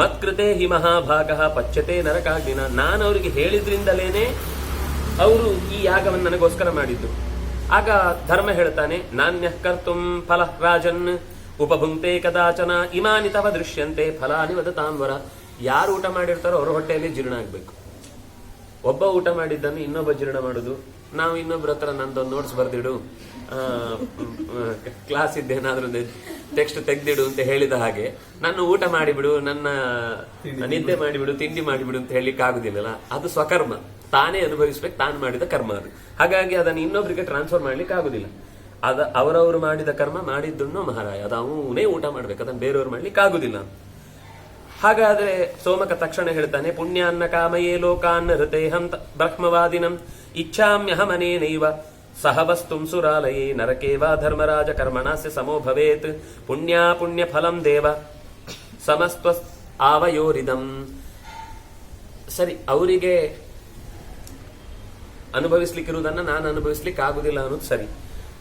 ಮತ್ಕೃತೆ ಹಿ ಮಹಾಭಾಗಃ ಪಚ್ಯತೆ ನರಕಾಗ್ನಿನ, ನಾನು ಅವರಿಗೆ ಹೇಳಿದ್ರಿಂದಲೇನೆ ಅವರು ಈ ಯಾಗವನ್ನು ನನಗೋಸ್ಕರ ಮಾಡಿದ್ದು. ಆಗ ಧರ್ಮ ಹೇಳ್ತಾನೆ, ನಾಣ್ಯಃ ಕರ್ತುಂ ಫಲ ರಾಜನ್ ಉಪಭುಂಕ್ತೆ ಕದಾಚನ ಇಮಾನಿ ತವ ದೃಶ್ಯಂತೆ ಫಲಾನಿ ವದತಾಂವರ. ಯಾರು ಊಟ ಮಾಡಿರ್ತಾರೋ ಅವ್ರ ಹೊಟ್ಟೆಯಲ್ಲಿ ಜೀರ್ಣ ಆಗ್ಬೇಕು. ಒಬ್ಬ ಊಟ ಮಾಡಿದ್ದನ್ನು ಇನ್ನೊಬ್ಬ ಜೀರ್ಣ ಮಾಡುದು, ನಾವು ಇನ್ನೊಬ್ಬರ ಹತ್ರ ನಂದೊಂದು ನೋಟ್ಸ್ ಬರ್ದಿಡು, ಕ್ಲಾಸ್ ಇದ್ದೇನಾದ್ರೂ ಟೆಕ್ಸ್ಟ್ ತೆಗ್ದಿಡು ಅಂತ ಹೇಳಿದ ಹಾಗೆ ನಾನು ಊಟ ಮಾಡಿಬಿಡು, ನನ್ನ ನಿದ್ದೆ ಮಾಡಿಬಿಡು, ತಿಂಡಿ ಮಾಡಿಬಿಡು ಅಂತ ಹೇಳಿಕ್ಕೆ ಆಗುದಿಲ್ಲಲ್ಲ. ಅದು ಸ್ವಕರ್ಮ, ತಾನೇ ಅನುಭವಿಸ್ಬೇಕು, ತಾನು ಮಾಡಿದ ಕರ್ಮ ಅದು. ಹಾಗಾಗಿ ಅದನ್ನು ಇನ್ನೊಬ್ರಿಗೆ ಟ್ರಾನ್ಸ್ಫರ್ ಮಾಡ್ಲಿಕ್ಕೆ ಆಗುದಿಲ್ಲ. ಅವರವರು ಮಾಡಿದ ಕರ್ಮ ಮಾಡಿದ್ದನ್ನು ಮಹಾರಾಯ, ಅದು ಅವನೇ ಊಟ ಮಾಡ್ಬೇಕು, ಅದನ್ನು ಬೇರೆಯವ್ರು ಮಾಡ್ಲಿಕ್ಕೆ ಆಗುದಿಲ್ಲ. ಹಾಗಾದ್ರೆ ಸೋಮಕ ತಕ್ಷಣ ಹೇಳ್ತಾನೆ, ಪುಣ್ಯಾನ್ನ ಕಾಮಯೇ ಲೋಕಾನ್ನ ಹೃತೇಹಂ ಬ್ರಹ್ಮವಾದಿನಂ ಇಚ್ಛಾಮ್ಯಹಮನೇನೈವ ಸಹ ವಸ್ತುಂ ಸುರಾಲಯೇ ನರಕೇವ ಧರ್ಮರಾಜ ಕರ್ಮಣಾಸ್ಯ ಸಮೋ ಭವೇತ್ ಪುಣ್ಯ ಫಲಂ ದೇವ ಸಮಸ್ತ್ವ ಆವಯೋರಿದಂ. ಸರಿ, ಅವರಿಗೆ ಅನುಭವಿಸ್ಲಿಕ್ಕಿರುವುದನ್ನ ನಾನು ಅನುಭವಿಸ್ಲಿಕ್ಕೆ ಆಗುದಿಲ್ಲ ಅನ್ನೋದು ಸರಿ.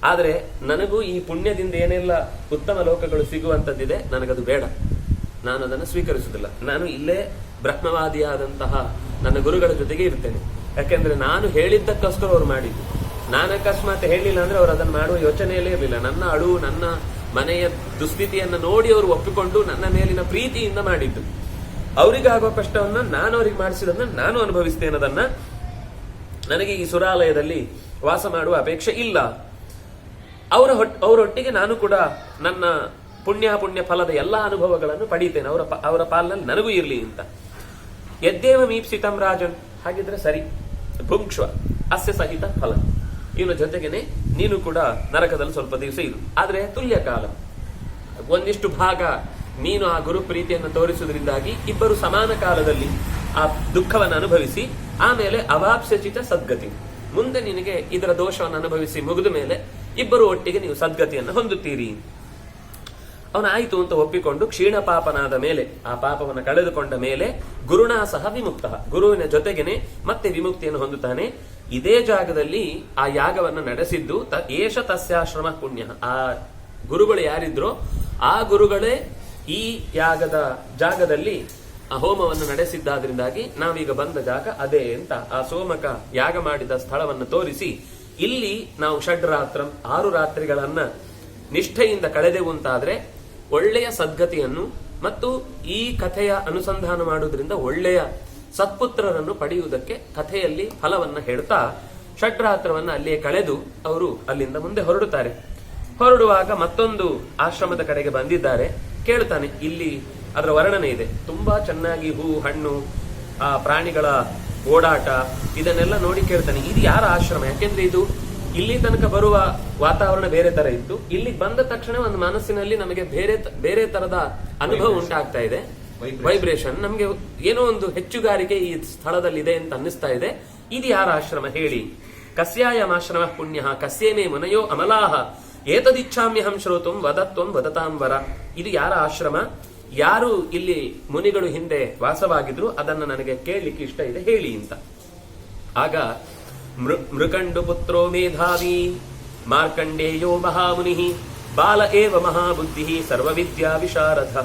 ಆದ್ರೆ ನನಗೂ ಈ ಪುಣ್ಯದಿಂದ ಏನೆಲ್ಲ ಉತ್ತಮ ಲೋಕಗಳು ಸಿಗುವಂತದ್ದಿದೆ, ನನಗದು ಬೇಡ, ನಾನು ಅದನ್ನು ಸ್ವೀಕರಿಸುವುದಿಲ್ಲ. ನಾನು ಇಲ್ಲೇ ಬ್ರಹ್ಮವಾದಿಯಾದಂತಹ ನನ್ನ ಗುರುಗಳ ಜೊತೆಗೆ ಇರ್ತೇನೆ. ಯಾಕೆಂದ್ರೆ ನಾನು ಹೇಳಿದ್ದಕ್ಕೋಸ್ಕರ ಅವ್ರು ಮಾಡಿದ್ದು. ನಾನು ಅಕಸ್ಮಾತ್ ಹೇಳಿಲ್ಲ ಅಂದ್ರೆ ಅವ್ರು ಅದನ್ನು ಮಾಡುವ ಯೋಚನೆಯಲ್ಲೇ ಇರಲಿಲ್ಲ. ನನ್ನ ಅಳು, ನನ್ನ ಮನೆಯ ದುಸ್ಥಿತಿಯನ್ನ ನೋಡಿ ಅವರು ಒಪ್ಪಿಕೊಂಡು ನನ್ನ ಮೇಲಿನ ಪ್ರೀತಿಯಿಂದ ಮಾಡಿದ್ದು. ಅವರಿಗಾಗುವ ಕಷ್ಟವನ್ನ ನಾನು ಅವ್ರಿಗೆ ಮಾಡಿಸಿದನ್ನ ನಾನು ಅನುಭವಿಸ್ತೇನೆ. ಅದನ್ನ ನನಗೆ ಈ ಸುರಾಲಯದಲ್ಲಿ ವಾಸ ಮಾಡುವ ಅಪೇಕ್ಷೆ ಇಲ್ಲ. ಅವರೊಟ್ಟಿಗೆ ನಾನು ಕೂಡ ನನ್ನ ಪುಣ್ಯ ಫಲದ ಎಲ್ಲಾ ಅನುಭವಗಳನ್ನು ಪಡೀತೇನೆ, ಅವರ ಪಾಲನಲ್ಲಿ ನನಗೂ ಇರಲಿ ಅಂತ. ಯದ್ದೇವ ಮೀಪ್ಸಿತಂ ರಾಜನ್, ಹಾಗಿದ್ರೆ ಸರಿ, ಭುಂಕ್ಷ್ವ ಅಸ್ಯ ಸಹಿತ ಫಲ, ಇವನ ಜೊತೆಗೇನೆ ನೀನು ಕೂಡ ನರಕದಲ್ಲಿ ಸ್ವಲ್ಪ ದಿವಸ ಇರು. ಆದ್ರೆ ತುಲ್ಯ ಕಾಲ, ಒಂದಿಷ್ಟು ಭಾಗ ನೀನು ಆ ಗುರು ಪ್ರೀತಿಯನ್ನು ತೋರಿಸುವುದರಿಂದಾಗಿ ಇಬ್ಬರು ಸಮಾನ ಕಾಲದಲ್ಲಿ ಆ ದುಃಖವನ್ನು ಅನುಭವಿಸಿ, ಆಮೇಲೆ ಅವಾಪ್ಸ್ಯಚಿತ ಸದ್ಗತಿ, ಮುಂದೆ ನಿನಗೆ ಇದರ ದೋಷವನ್ನು ಅನುಭವಿಸಿ ಮುಗಿದ ಮೇಲೆ ಇಬ್ಬರು ಒಟ್ಟಿಗೆ ನೀವು ಸದ್ಗತಿಯನ್ನು ಹೊಂದುತ್ತೀರಿ. ಅವನ ಆಯಿತು ಅಂತ ಒಪ್ಪಿಕೊಂಡು ಕ್ಷೀಣ ಪಾಪನಾದ ಮೇಲೆ, ಆ ಪಾಪವನ್ನು ಕಳೆದುಕೊಂಡ ಮೇಲೆ ಗುರುಣಾ ಸಹ ವಿಮುಕ್ತ, ಗುರುವಿನ ಜೊತೆಗೇನೆ ಮತ್ತೆ ವಿಮುಕ್ತಿಯನ್ನು ಹೊಂದುತ್ತಾನೆ. ಇದೇ ಜಾಗದಲ್ಲಿ ಆ ಯಾಗವನ್ನು ನಡೆಸಿದ್ದು ಏಷ ತಸ್ಯಾಶ್ರಮ ಪುಣ್ಯ. ಆ ಗುರುಗಳು ಯಾರಿದ್ರೋ ಆ ಗುರುಗಳೇ ಈ ಯಾಗದ ಜಾಗದಲ್ಲಿ ಆ ಹೋಮವನ್ನು ನಡೆಸಿದ್ದಾದ್ರಿಂದಾಗಿ ನಾವೀಗ ಬಂದ ಜಾಗ ಅದೇ ಅಂತ ಆ ಸೋಮಕ ಯಾಗ ಮಾಡಿದ ಸ್ಥಳವನ್ನು ತೋರಿಸಿ, ಇಲ್ಲಿ ನಾವು ಷಡ್ರಾತ್ರಂ 6 ರಾತ್ರಿಗಳನ್ನ ನಿಷ್ಠೆಯಿಂದ ಕಳೆದೆವು ಅಂತಾದ್ರೆ ಒಳ್ಳೆಯ ಸದ್ಗತಿಯನ್ನು ಮತ್ತು ಈ ಕಥೆಯ ಅನುಸಂಧಾನ ಮಾಡುವುದರಿಂದ ಒಳ್ಳೆಯ ಸತ್ಪುತ್ರರನ್ನು ಪಡೆಯುವುದಕ್ಕೆ ಕಥೆಯಲ್ಲಿ ಫಲವನ್ನ ಹೇಳ್ತಾ ಷಡ್ರಾತ್ರವನ್ನ ಅಲ್ಲಿಯೇ ಕಳೆದು ಅವರು ಅಲ್ಲಿಂದ ಮುಂದೆ ಹೊರಡುತ್ತಾರೆ. ಹೊರಡುವಾಗ ಮತ್ತೊಂದು ಆಶ್ರಮದ ಕಡೆಗೆ ಬಂದಿದ್ದಾರೆ. ಕೇಳ್ತಾನೆ, ಇಲ್ಲಿ ಅದರ ವರ್ಣನೆ ಇದೆ, ತುಂಬಾ ಚೆನ್ನಾಗಿ ಹೂ ಹಣ್ಣು, ಆ ಪ್ರಾಣಿಗಳ ಓಡಾಟ, ಇದನ್ನೆಲ್ಲ ನೋಡಿ ಕೇಳ್ತಾನೆ, ಇದು ಯಾರ ಆಶ್ರಮ? ಯಾಕೆಂದ್ರೆ ಇದು ಇಲ್ಲಿ ತನಕ ಬರುವ ವಾತಾವರಣ ಬೇರೆ ತರ ಇತ್ತು, ಇಲ್ಲಿಗೆ ಬಂದ ತಕ್ಷಣ ಒಂದು ಮನಸ್ಸಿನಲ್ಲಿ ನಮಗೆ ಬೇರೆ ತರದ ಅನುಭವ ಉಂಟಾಗ್ತಾ ಇದೆ, ವೈಬ್ರೇಷನ್, ನಮ್ಗೆ ಏನೋ ಒಂದು ಹೆಚ್ಚುಗಾರಿಕೆ ಈ ಸ್ಥಳದಲ್ಲಿ ಇದೆ ಅಂತ ಅನ್ನಿಸ್ತಾ ಇದೆ. ಇದು ಯಾರ ಆಶ್ರಮ ಹೇಳಿ? ಕಸ್ಯಾಯಮಾಶ್ರಮ ಪುಣ್ಯ ಕಸ್ಯೇಮೇ ಮುನಯೋ ಅಮಲಾಹ ಏತದಿಚ್ಛಾಮ್ಯಹಂ ಶ್ರೋತುಂ ವದತ್ವಂ ವದತಾಂವರ. ಇದು ಯಾರ ಆಶ್ರಮ? ಯಾರು ಇಲ್ಲಿ ಮುನಿಗಳು ಹಿಂದೆ ವಾಸವಾಗಿದ್ರು ಅದನ್ನ ನನಗೆ ಕೇಳಲಿಕ್ಕೆ ಇಷ್ಟ ಇದೆ ಹೇಳಿ ಅಂತ. ಆಗ ಮೃಕಂಡು ಪುತ್ರೋ ಮೇಧಾವಿ ಮಾರ್ಕಂಡೇಯೋ ಮಹಾಮುನಿ ಬಾಲ ಏವ ಮಹಾಬುದ್ಧಿ ಸರ್ವವಿದ್ಯಾ ವಿಶಾರಧ.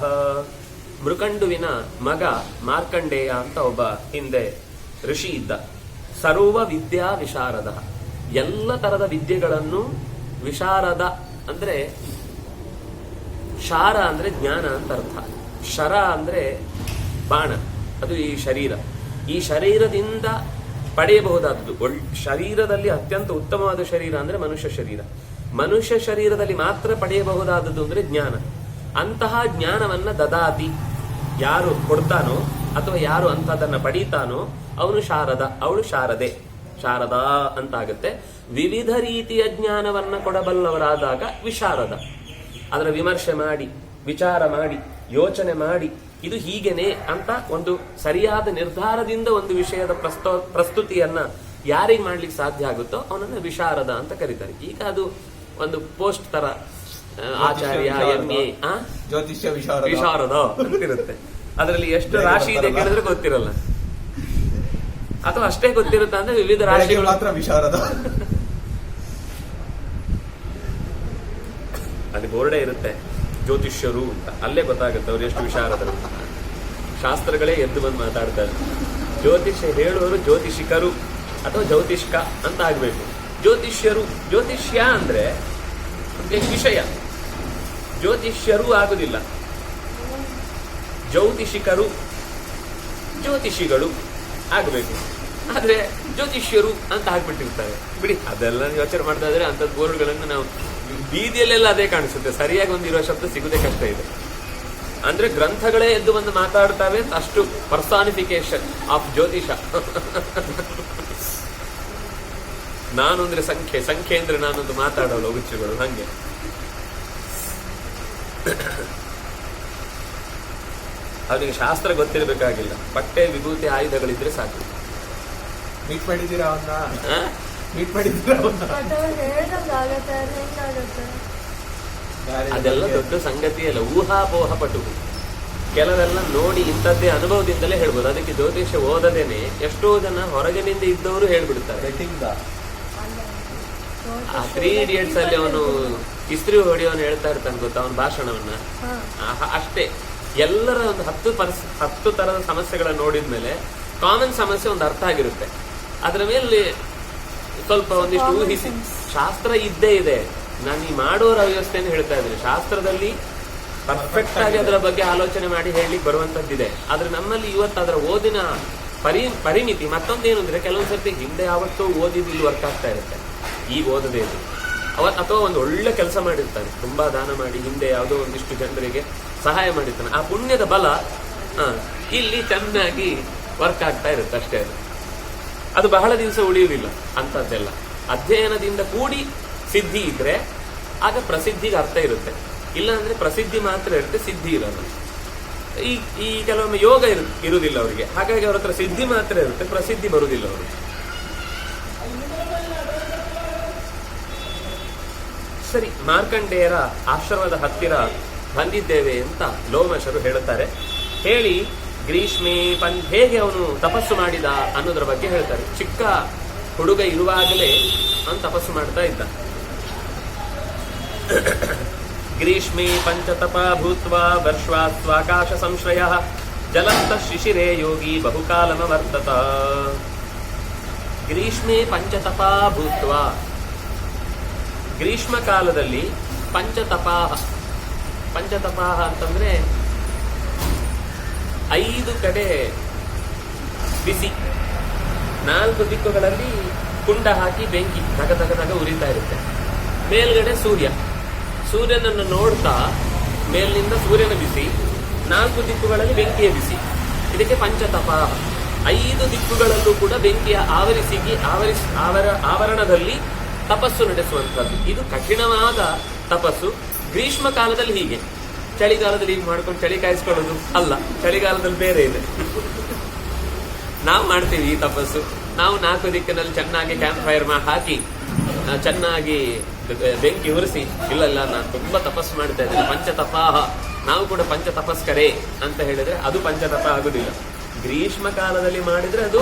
ಮೃಕಂಡುವಿನ ಮಗ ಮಾರ್ಕಂಡೇಯ ಅಂತ ಒಬ್ಬ ಹಿಂದೆ ಋಷಿ ಇದ್ದ. ಸರ್ವ ವಿದ್ಯಾ ವಿಶಾರದ, ಎಲ್ಲ ತರದ ವಿದ್ಯೆಗಳನ್ನು ವಿಶಾರದ ಅಂದ್ರೆ ಶಾರ ಅಂದ್ರೆ ಜ್ಞಾನ ಅಂತ ಅರ್ಥ. ಶರ ಅಂದ್ರೆ ಬಾಣ, ಅದು ಈ ಶರೀರ. ಈ ಶರೀರದಿಂದ ಪಡೆಯಬಹುದಾದದ್ದು ಶರೀರದಲ್ಲಿ ಅತ್ಯಂತ ಉತ್ತಮವಾದ ಶರೀರ ಅಂದ್ರೆ ಮನುಷ್ಯ ಶರೀರ. ಮನುಷ್ಯ ಶರೀರದಲ್ಲಿ ಮಾತ್ರ ಪಡೆಯಬಹುದಾದದ್ದು ಅಂದ್ರೆ ಜ್ಞಾನ. ಅಂತಹ ಜ್ಞಾನವನ್ನ ದದಾತಿ, ಯಾರು ಕೊಡ್ತಾನೋ ಅಥವಾ ಯಾರು ಅಂತದನ್ನ ಪಡೀತಾನೋ ಅವನು ಶಾರದ, ಅವಳು ಶಾರದೆ, ಶಾರದಾ ಅಂತ ಆಗುತ್ತೆ. ವಿವಿಧ ರೀತಿಯ ಜ್ಞಾನವನ್ನ ಕೊಡಬಲ್ಲವರಾದಾಗ ವಿಶಾರದ. ಅದರ ವಿಮರ್ಶೆ ಮಾಡಿ, ವಿಚಾರ ಮಾಡಿ, ಯೋಚನೆ ಮಾಡಿ, ಇದು ಹೀಗೇನೆ ಅಂತ ಒಂದು ಸರಿಯಾದ ನಿರ್ಧಾರದಿಂದ ಒಂದು ವಿಷಯದ ಪ್ರಸ್ತುತಿಯನ್ನ ಯಾರಿಗೆ ಮಾಡ್ಲಿಕ್ಕೆ ಸಾಧ್ಯ ಆಗುತ್ತೋ ಅವನನ್ನ ವಿಶಾರದ ಅಂತ ಕರೀತಾರೆ. ಈಗ ಅದು ಒಂದು ಪೋಸ್ಟ್ ತರ ಆಚಾರ್ಯ MA ಜ್ಯೋತಿಷ್ಯ ವಿಶಾರದ ಅಂತಿರುತ್ತೆ. ಅದರಲ್ಲಿ ಎಷ್ಟು ರಾಶಿ ಇದೆ ಕೇಳಿದ್ರೆ ಗೊತ್ತಿರಲ್ಲ, ಅಥವಾ ಅಷ್ಟೇ ಗೊತ್ತಿರುತ್ತೆ ಅಂದ್ರೆ ವಿವಿಧ ರಾಶಿಗಳು ಮಾತ್ರ ವಿಶಾರದ. ಅದು ಬೋರ್ಡೇ ಇರುತ್ತೆ ಜ್ಯೋತಿಷ್ಯರು ಅಂತ, ಅಲ್ಲೇ ಗೊತ್ತಾಗುತ್ತೆ ಅವ್ರು ಎಷ್ಟು ವಿಶಾರದರು. ಶಾಸ್ತ್ರಗಳೇ ಎದ್ದು ಬಂದು ಮಾತಾಡ್ತಾರೆ. ಜ್ಯೋತಿಷ್ಯ ಹೇಳುವವರು ಜ್ಯೋತಿಷಿಕರು ಅಥವಾ ಜ್ಯೋತಿಷ್ಕ ಅಂತ ಆಗ್ಬೇಕು. ಜ್ಯೋತಿಷ್ಯರು, ಜ್ಯೋತಿಷ್ಯ ಅಂದ್ರೆ ವಿಷಯ, ಜ್ಯೋತಿಷ್ಯರು ಆಗುದಿಲ್ಲ. ಜ್ಯೋತಿಷಿಕರು, ಜ್ಯೋತಿಷಿಗಳು ಆಗಬೇಕು. ಆದ್ರೆ ಜ್ಯೋತಿಷ್ಯರು ಅಂತ ಹಾಕ್ಬಿಟ್ಟಿರ್ತಾರೆ. ಬಿಡಿ, ಅದೆಲ್ಲ ಯೋಚನೆ ಮಾಡ್ತಾ ಇದ್ರೆ ಅಂತದ್ ಬೋರ್ಡ್ಗಳನ್ನು ನಾವು ಬೀದಿಯಲ್ಲೆಲ್ಲ ಅದೇ ಕಾಣಿಸುತ್ತೆ. ಸರಿಯಾಗಿ ಒಂದಿರೋ ಶಬ್ದ ಸಿಗುದೇ ಕಷ್ಟ ಇದೆ. ಅಂದ್ರೆ ಗ್ರಂಥಗಳೇ ಎದ್ದು ಬಂದು ಮಾತಾಡ್ತಾವೆ, ಅಷ್ಟು ಪರ್ಸಾನಿಫಿಕೇಶನ್ ಆಫ್ ಜ್ಯೋತಿಷ. ನಾನು ಅಂದ್ರೆ ಸಂಖ್ಯೆ, ಸಂಖ್ಯೆ ಅಂದ್ರೆ ನಾನೊಂದು ಮಾತಾಡೋಲ್ಲ, ಹುಚ್ಚುಗಳು ಹಂಗೆ. ಅವನಿಗೆ ಶಾಸ್ತ್ರ ಗೊತ್ತಿರಬೇಕಾಗಿಲ್ಲ, ಬಟ್ಟೆ ವಿಭೂತಿ ಆಯುಧಗಳಿದ್ರೆ ಸಾಕು. ಮೀಟ್ ಮಾಡಿದ್ದೀರಾ ಅವನ್ನ? ಮೀಟ್ ಮಾಡಿದ್ದೀರಾ ಅವನ್ನ? ಅದೆಲ್ಲ ದೊಡ್ಡ ಸಂಗತಿ ಅಲ್ಲ, ಊಹಾಪೋಹ ಪಟು. ಕೆಲವೆಲ್ಲ ನೋಡಿ ಇಂಥದ್ದೇ ಅನುಭವದಿಂದಲೇ ಹೇಳ್ಬೋದು. ಅದಕ್ಕೆ ಜ್ಯೋತಿಷ್ಯ ಓದದೇನೆ ಎಷ್ಟೋ ಜನ ಹೊರಗಿನಿಂದ ಇದ್ದವರು ಹೇಳ್ಬಿಡ್ತಾರೆ. ಆ 3 Idiots ಅಲ್ಲಿ ಅವನು ಇಸ್ತ್ರಿ ಹೊಡೆಯವನು ಹೇಳ್ತಾ ಇರ್ತಾನೆ ಗೊತ್ತಾ, ಅವನ ಭಾಷಣವನ್ನ. ಅಷ್ಟೇ, ಎಲ್ಲರ ಒಂದು 10 ತರದ ಸಮಸ್ಯೆಗಳನ್ನ ನೋಡಿದ್ಮೇಲೆ ಕಾಮನ್ ಸಮಸ್ಯೆ ಒಂದು ಅರ್ಥ ಆಗಿರುತ್ತೆ. ಅದರ ಮೇಲೆ ಸ್ವಲ್ಪ ಒಂದಿಷ್ಟು ಊಹಿಸಿ, ಶಾಸ್ತ್ರ ಇದ್ದೇ ಇದೆ. ನಾನು ಈ ಮಾಡೋರ ವ್ಯವಸ್ಥೆಯನ್ನು ಹೇಳ್ತಾ ಇದ್ದೀನಿ. ಶಾಸ್ತ್ರದಲ್ಲಿ ಪರ್ಫೆಕ್ಟ್ ಆಗಿ ಅದರ ಬಗ್ಗೆ ಆಲೋಚನೆ ಮಾಡಿ ಹೇಳಲಿಕ್ಕೆ ಬರುವಂತದ್ದಿದೆ. ಆದ್ರೆ ನಮ್ಮಲ್ಲಿ ಇವತ್ತು ಅದರ ಓದಿನ ಪರಿಮಿತಿ. ಮತ್ತೊಂದೇನು ಅಂದ್ರೆ ಕೆಲವೊಂದ್ ಸರ್ತಿ ಹಿಂದೆ ಯಾವತ್ತೂ ಓದಿದ್ದು ಇಲ್ಲಿ ವರ್ಕ್ ಆಗ್ತಾ ಇರುತ್ತೆ, ಈಗ ಓದದೇ ಇದೆ. ಅಥವಾ ಒಂದು ಒಳ್ಳೆ ಕೆಲಸ ಮಾಡಿರ್ತಾನೆ, ತುಂಬಾ ದಾನ ಮಾಡಿ ಹಿಂದೆ ಯಾವುದೋ ಒಂದಿಷ್ಟು ಜನರಿಗೆ ಸಹಾಯ ಮಾಡಿರ್ತಾನೆ. ಆ ಪುಣ್ಯದ ಬಲ ಇಲ್ಲಿ ಚೆನ್ನಾಗಿ ವರ್ಕ್ ಆಗ್ತಾ ಇರುತ್ತೆ ಅಷ್ಟೇ. ಅದು ಬಹಳ ದಿವಸ ಉಳಿಯುವುದಿಲ್ಲ ಅಂತದ್ದೆಲ್ಲ. ಅಧ್ಯಯನದಿಂದ ಕೂಡಿ ಸಿದ್ಧಿ ಇದ್ರೆ ಆಗ ಪ್ರಸಿದ್ಧಿಗೆ ಅರ್ಥ ಇರುತ್ತೆ. ಇಲ್ಲ ಅಂದ್ರೆ ಪ್ರಸಿದ್ಧಿ ಮಾತ್ರ ಇರುತ್ತೆ, ಸಿದ್ಧಿ ಇರಲ್ಲ. ಈ ಕೆಲವೊಮ್ಮೆ ಯೋಗ ಇರುವುದಿಲ್ಲ ಅವರಿಗೆ, ಹಾಗಾಗಿ ಅವ್ರ ಹತ್ರ ಸಿದ್ಧಿ ಮಾತ್ರ ಇರುತ್ತೆ, ಪ್ರಸಿದ್ಧಿ ಬರುವುದಿಲ್ಲ ಅವರು. ಸರಿ, ಮಾರ್ಕಂಡೇಯರ ಆಶ್ರಮದ ಹತ್ತಿರ ಬಂದಿದ್ದೇವೆ ಅಂತ ಲೋಮಶರು ಹೇಳುತ್ತಾರೆ. ಹೇಳಿ ಗ್ರೀಷ್ಮೆ ಹೇಗೆ ಅವನು ತಪಸ್ಸು ಮಾಡಿದ ಅನ್ನೋದ್ರ ಬಗ್ಗೆ ಹೇಳ್ತಾರೆ. ಚಿಕ್ಕ ಹುಡುಗ ಇರುವಾಗಲೇ ಅವನು ತಪಸ್ಸು ಮಾಡ್ತಾ ಇದ್ದ. ಗ್ರೀಷ್ಮೆ ಪಂಚತಪ ಭೂತ್ವಾ ವರ್ಷವಾಕಾಶ ಸಂಶ್ರಯ ಜಲಂತ ಶಿಶಿರೇ ಯೋಗಿ ಬಹುಕಾಲಮ ವರ್ತತ. ಗ್ರೀಷ್ಮೆ ಪಂಚತಪ ಭೂತ್ವಾ, ಗ್ರೀಷ್ಮ ಕಾಲದಲ್ಲಿ ಪಂಚತಪಾಹ. ಪಂಚತಪಾಹ ಅಂತಂದ್ರೆ 5 ಕಡೆ ಬಿಸಿ, 4 ದಿಕ್ಕುಗಳಲ್ಲಿ ಕುಂಡ ಹಾಕಿ ಬೆಂಕಿ ತಗ ತಗ ತಗ ಉರಿತಾ ಇರುತ್ತೆ. ಮೇಲ್ಗಡೆ ಸೂರ್ಯನನ್ನು ನೋಡ್ತಾ ಮೇಲಿನಿಂದ ಸೂರ್ಯನ ಬಿಸಿ, 4 ದಿಕ್ಕುಗಳಲ್ಲಿ ಬೆಂಕಿಯ ಬಿಸಿ. ಇದಕ್ಕೆ ಪಂಚತಪಾಹ. 5 ದಿಕ್ಕುಗಳಲ್ಲೂ ಕೂಡ ಬೆಂಕಿಯ ಆವರಣದಲ್ಲಿ ತಪಸ್ಸು ನಡೆಸುವಂಥದ್ದು. ಇದು ಕಠಿಣವಾದ ತಪಸ್ಸು. ಗ್ರೀಷ್ಮ ಕಾಲದಲ್ಲಿ ಹೀಗೆ, ಚಳಿಗಾಲದಲ್ಲಿ ಹೀಗೆ ಮಾಡ್ಕೊಂಡು ಚಳಿ ಕಾಯಿಸ್ಕೊಳ್ಳೋದು ಅಲ್ಲ, ಚಳಿಗಾಲದಲ್ಲಿ ಬೇರೆ ಇದೆ. ನಾವು ಮಾಡ್ತೀವಿ ಈ ತಪಸ್ಸು. ನಾವು 4 ದಿಕ್ಕಿನಲ್ಲಿ ಚೆನ್ನಾಗಿ ಕ್ಯಾಂಪ್ ಫೈರ್ ಹಾಕಿ ಚೆನ್ನಾಗಿ ಬೆಂಕಿ ಉರಿಸಿ, ಇಲ್ಲ ನಾನು ತುಂಬಾ ತಪಸ್ಸು ಮಾಡ್ತಾ ಇದ್ದೇನೆ, ಪಂಚತಪಾಹ, ನಾವು ಕೂಡ ಪಂಚತಪಸ್ಕರೇ ಅಂತ ಹೇಳಿದ್ರೆ ಅದು ಪಂಚತಪ ಆಗುದಿಲ್ಲ. ಗ್ರೀಷ್ಮ ಕಾಲದಲ್ಲಿ ಮಾಡಿದ್ರೆ ಅದು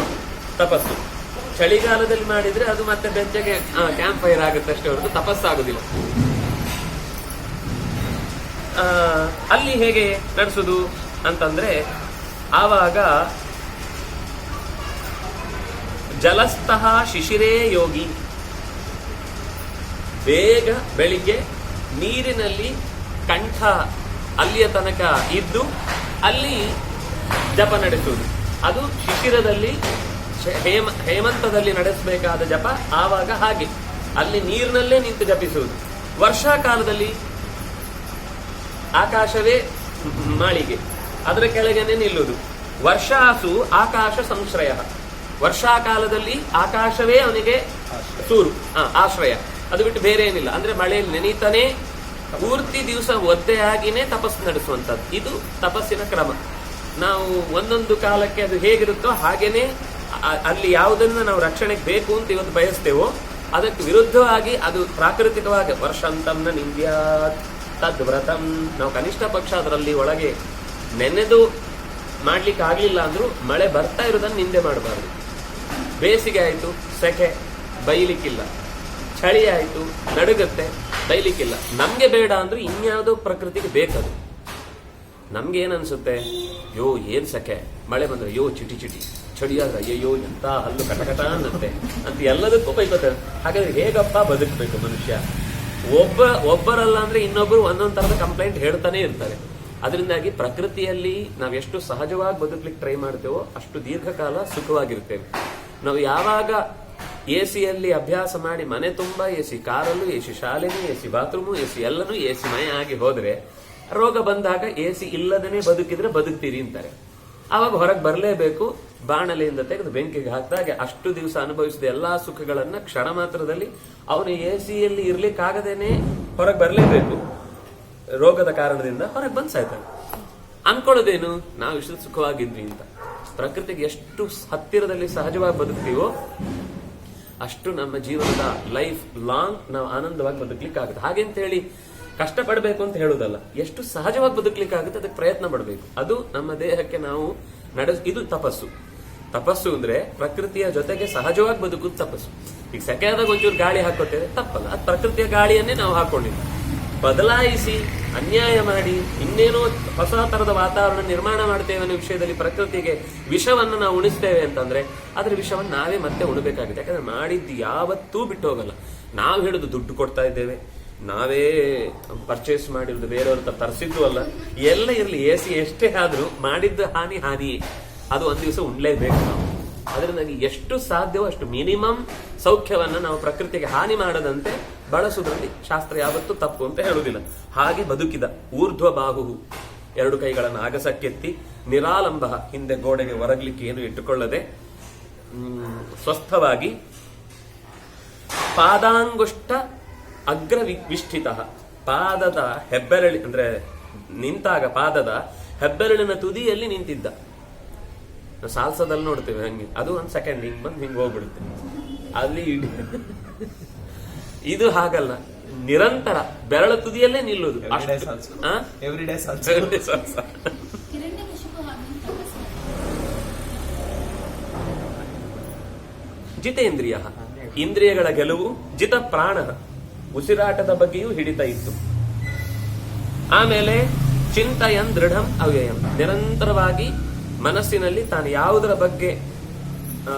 ತಪಸ್ಸು. ಚಳಿಗಾಲದಲ್ಲಿ ಮಾಡಿದ್ರೆ ಅದು ಮತ್ತೆ ಬೆಚ್ಚಗೆ ಕ್ಯಾಂಪ್ ಫೈರ್ ಆಗುತ್ತೆ ಅಷ್ಟೇ ಹೊರತು ತಪಸ್ಸಾಗುದಿಲ್ಲ. ಅಲ್ಲಿ ಹೇಗೆ ನಡೆಸುದು ಅಂತಂದ್ರೆ, ಆವಾಗ ಜಲಸ್ಥಃ ಶಿಶಿರೇ ಯೋಗಿ, ಬೇಗ ಬೆಳಿಗ್ಗೆ ನೀರಿನಲ್ಲಿ ಕಂಠ ಅಲ್ಲಿಯ ತನಕ ಇದ್ದು ಅಲ್ಲಿ ಜಪ ನಡೆಸುವುದು. ಅದು ಶಿಶಿರದಲ್ಲಿ ಹೇಮಂತದಲ್ಲಿ ನಡೆಸಬೇಕಾದ ಜಪ. ಆವಾಗ ಹಾಗೆ ಅಲ್ಲಿ ನೀರಿನಲ್ಲೇ ನಿಂತು ಜಪಿಸುವುದು. ವರ್ಷಾಕಾಲದಲ್ಲಿ ಆಕಾಶವೇ ಮಾಳಿಗೆ, ಅದರ ಕೆಳಗನೆ ನಿಲ್ಲುವುದು. ವರ್ಷಾಸು ಆಕಾಶ ಸಂಶ್ರಯ, ವರ್ಷಾಕಾಲದಲ್ಲಿ ಆಕಾಶವೇ ಅವನಿಗೆ ಸೂರು ಆಶ್ರಯ, ಅದು ಬಿಟ್ಟು ಬೇರೆ ಏನಿಲ್ಲ. ಅಂದ್ರೆ ಮಳೆಯಲ್ಲಿ ನೆನೀತಾನೆ ಪೂರ್ತಿ ದಿವಸ ಒದ್ದೆಯಾಗಿನೇ ತಪಸ್ಸು ನಡೆಸುವಂಥದ್ದು. ಇದು ತಪಸ್ಸಿನ ಕ್ರಮ. ನಾವು ಒಂದೊಂದು ಕಾಲಕ್ಕೆ ಅದು ಹೇಗಿರುತ್ತೋ ಹಾಗೇನೆ ಅಲ್ಲಿ ಯಾವುದನ್ನ ನಾವು ರಕ್ಷಣೆಗೆ ಬೇಕು ಅಂತ ಇವತ್ತು ಬಯಸ್ತೇವೋ ಅದಕ್ಕೆ ವಿರುದ್ಧವಾಗಿ ಅದು ಪ್ರಾಕೃತಿಕವಾಗಿ ವರ್ಷಾಂತಂನ ನಿಂದ್ಯಾ ತದ್ವ್ರತಂ, ನಾವು ಕನಿಷ್ಠ ಪಕ್ಷ ಅದರಲ್ಲಿ ಒಳಗೆ ನೆನೆದು ಮಾಡ್ಲಿಕ್ಕೆ ಆಗ್ಲಿಲ್ಲ ಅಂದ್ರೂ ಮಳೆ ಬರ್ತಾ ಇರೋದನ್ನ ನಿಂದೆ ಮಾಡಬಾರ್ದು. ಬೇಸಿಗೆ ಆಯ್ತು, ಸೆಕೆ, ಬೈಲಿಕ್ಕಿಲ್ಲ. ಚಳಿ ಆಯ್ತು, ನಡುಗತ್ತೆ, ಬೈಲಿಕ್ಕಿಲ್ಲ. ನಮ್ಗೆ ಬೇಡ ಅಂದ್ರೆ ಇನ್ಯಾವುದೋ ಪ್ರಕೃತಿಗೆ ಬೇಕದು. ನಮ್ಗೆ ಏನನ್ಸುತ್ತೆ, ಯೋ ಏನ್ ಸೆಕೆ, ಮಳೆ ಬಂದ್ರೆ ಯೋ ಚಿಟಿ ಚಿಟಿ, ಚಳಿಯಾದ್ರೆ ಅಯ್ಯೋ ಎಂತ ಹಲ್ಲು ಕಟಕಟ ಅನ್ನತ್ತೆ ಅಂತ ಎಲ್ಲದಕ್ಕೂ ಬೈಕೋತಾರೆ. ಹಾಗಾದ್ರೆ ಹೇಗಪ್ಪ ಬದುಕಬೇಕು ಮನುಷ್ಯ? ಒಬ್ಬರಲ್ಲ ಅಂದ್ರೆ ಇನ್ನೊಬ್ಬರು ಒಂದೊಂದ್ ತರದ ಕಂಪ್ಲೇಂಟ್ ಹೇಳ್ತಾನೆ ಇರ್ತಾರೆ. ಅದರಿಂದಾಗಿ ಪ್ರಕೃತಿಯಲ್ಲಿ ನಾವೆಷ್ಟು ಸಹಜವಾಗಿ ಬದುಕಲಿಕ್ಕೆ ಟ್ರೈ ಮಾಡ್ತೇವೋ ಅಷ್ಟು ದೀರ್ಘಕಾಲ ಸುಖವಾಗಿರ್ತೇವೆ. ನಾವು ಯಾವಾಗ ಎಸಿಯಲ್ಲಿ ಅಭ್ಯಾಸ ಮಾಡಿ ಮನೆ ತುಂಬಾ ಎಸಿ, ಕಾರಲ್ಲೂ ಎಸಿ, ಶಾಲೆನೂ ಎಸಿ, ಬಾತ್ರೂಮು ಎಸಿ, ಎಲ್ಲನೂ ಎಸಿ ಮಯ ಆಗಿ ಹೋದ್ರೆ, ರೋಗ ಬಂದಾಗ ಎಸಿ ಇಲ್ಲದನೇ ಬದುಕಿದ್ರೆ ಬದುಕ್ತೀರಿ ಅಂತಾರೆ. ಆವಾಗ ಹೊರಗೆ ಬರಲೇಬೇಕು. ಬಾಣಲೆಯಿಂದ ತೆಗೆದು ಬೆಂಕಿಗೆ ಹಾಕಿದಾಗ ಅಷ್ಟು ದಿವಸ ಅನುಭವಿಸಿದ ಎಲ್ಲಾ ಸುಖಗಳನ್ನ ಕ್ಷಣ ಮಾತ್ರದಲ್ಲಿ ಅವನು ಎಸಿಯಲ್ಲಿ ಇರ್ಲಿಕ್ಕಾಗದೇನೆ ಹೊರಗೆ ಬರಲೇಬೇಕು. ರೋಗದ ಕಾರಣದಿಂದ ಹೊರಗೆ ಬಂದ್ ಸಾಯ್ತಾನೆ. ಅನ್ಕೊಳ್ಳೋದೇನು, ನಾವು ಇಷ್ಟು ಸುಖವಾಗಿದ್ವಿ ಅಂತ. ಪ್ರಕೃತಿಗೆ ಎಷ್ಟು ಹತ್ತಿರದಲ್ಲಿ ಸಹಜವಾಗಿ ಬದುಕ್ತೀವೋ ಅಷ್ಟು ನಮ್ಮ ಜೀವನದ ಲೈಫ್ ಲಾಂಗ್ ನಾವು ಆನಂದವಾಗಿ ಬದುಕಲಿಕ್ಕಾಗುತ್ತೆ. ಹಾಗೆಂತ ಹೇಳಿ ಕಷ್ಟಪಡಬೇಕು ಅಂತ ಹೇಳುವುದಲ್ಲ, ಎಷ್ಟು ಸಹಜವಾಗಿ ಬದುಕಲಿಕ್ಕಾಗುತ್ತೆ ಅದಕ್ಕೆ ಪ್ರಯತ್ನ ಪಡಬೇಕು. ಅದು ನಮ್ಮ ದೇಹಕ್ಕೆ ನಾವು ಇದು ತಪಸ್ಸು. ತಪಸ್ಸು ಅಂದ್ರೆ ಪ್ರಕೃತಿಯ ಜೊತೆಗೆ ಸಹಜವಾಗಿ ಬದುಕುದು ತಪಸ್ಸು. ಈಗ ಸೆಕೆಯಾದಾಗ ಒಂಚೂರು ಗಾಳಿ ಹಾಕೋತೇವೆ, ತಪ್ಪಲ್ಲ, ಅದು ಪ್ರಕೃತಿಯ ಗಾಳಿಯನ್ನೇ ನಾವು ಹಾಕೊಂಡಿದ್ವಿ. ಬದಲಾಯಿಸಿ ಅನ್ಯಾಯ ಮಾಡಿ ಇನ್ನೇನೋ ಹೊಸ ತರದ ವಾತಾವರಣ ನಿರ್ಮಾಣ ಮಾಡ್ತೇವೆ ಅನ್ನೋ ವಿಷಯದಲ್ಲಿ ಪ್ರಕೃತಿಗೆ ವಿಷವನ್ನು ನಾವು ಉಣಿಸ್ತೇವೆ ಅಂತಂದ್ರೆ ಅದ್ರ ವಿಷವನ್ನು ನಾವೇ ಮತ್ತೆ ಉಣಬೇಕಾಗಿದೆ. ಯಾಕಂದ್ರೆ ಮಾಡಿದ್ದು ಯಾವತ್ತೂ ಬಿಟ್ಟು ಹೋಗಲ್ಲ. ನಾವು ಹೇಳುದು ದುಡ್ಡು ಕೊಡ್ತಾ ಇದ್ದೇವೆ, ನಾವೇ ಪರ್ಚೇಸ್ ಮಾಡಿರೋದು, ಬೇರೆಯವ್ರ ತರಿಸಿದ್ದು ಅಲ್ಲ. ಎಲ್ಲ ಇರಲಿ, ಎಸಿ ಎಷ್ಟೇ ಆದ್ರೂ ಮಾಡಿದ್ದು ಹಾನಿಯೇ. ಅದು ಒಂದ್ ದಿವಸ ಉಣ್ಲೇಬೇಕು ನಾವು. ಅದರಿಂದಾಗಿ ಎಷ್ಟು ಸಾಧ್ಯವೋ ಅಷ್ಟು ಮಿನಿಮಮ್ ಸೌಖ್ಯವನ್ನ ನಾವು ಪ್ರಕೃತಿಗೆ ಹಾನಿ ಮಾಡದಂತೆ ಬಳಸುವುದರಲ್ಲಿ ಶಾಸ್ತ್ರ ಯಾವತ್ತೂ ತಪ್ಪು ಅಂತ ಹೇಳುವುದಿಲ್ಲ. ಹಾಗೆ ಬದುಕಿದ ಊರ್ಧ್ವ ಬಾಹು, ಎರಡು ಕೈಗಳನ್ನು ಆಗಸಕ್ಕೆತ್ತಿ, ನಿರಾಲಂಬ, ಹಿಂದೆ ಗೋಡೆಗೆ ಹೊರಗ್ಲಿಕ್ಕೆ ಏನು ಇಟ್ಟುಕೊಳ್ಳದೆ ಸ್ವಸ್ಥವಾಗಿ, ಪಾದಾಂಗುಷ್ಟ ಅಗ್ರ ವಿಷ್ಠಿತ, ಪಾದದ ಹೆಬ್ಬೆರಳಿ ಅಂದ್ರೆ ನಿಂತಾಗ ಪಾದದ ಹೆಬ್ಬೆರಳಿನ ತುದಿಯಲ್ಲಿ ನಿಂತಿದ್ದ. ಸಾಲ್ಸದಲ್ಲಿ ನೋಡ್ತೇವೆ ಹಂಗೆ, ಅದು ಒಂದ್ ಸೆಕೆಂಡ್ ಹಿಂಗ್ ಬಂದು ಹಿಂಗ್ ಹೋಗ್ಬಿಡುತ್ತೆ ಅಲ್ಲಿ. ಇದು ಹಾಗಲ್ಲ, ನಿರಂತರ ಬೆರಳ ತುದಿಯಲ್ಲೇ ನಿಲ್ಲುವುದು. ಜಿತೇಂದ್ರಿಯ, ಇಂದ್ರಿಯಗಳ ಗೆಲುವು. ಜಿತ ಪ್ರಾಣ, ಉಸಿರಾಟದ ಬಗ್ಗೆಯೂ ಹಿಡಿತ ಇತ್ತು. ಆಮೇಲೆ ಚಿಂತಯನ್ ದೃಢಂ ಅವ್ಯಯಂ, ನಿರಂತರವಾಗಿ ಮನಸ್ಸಿನಲ್ಲಿ ತಾನು ಯಾವುದರ ಬಗ್ಗೆ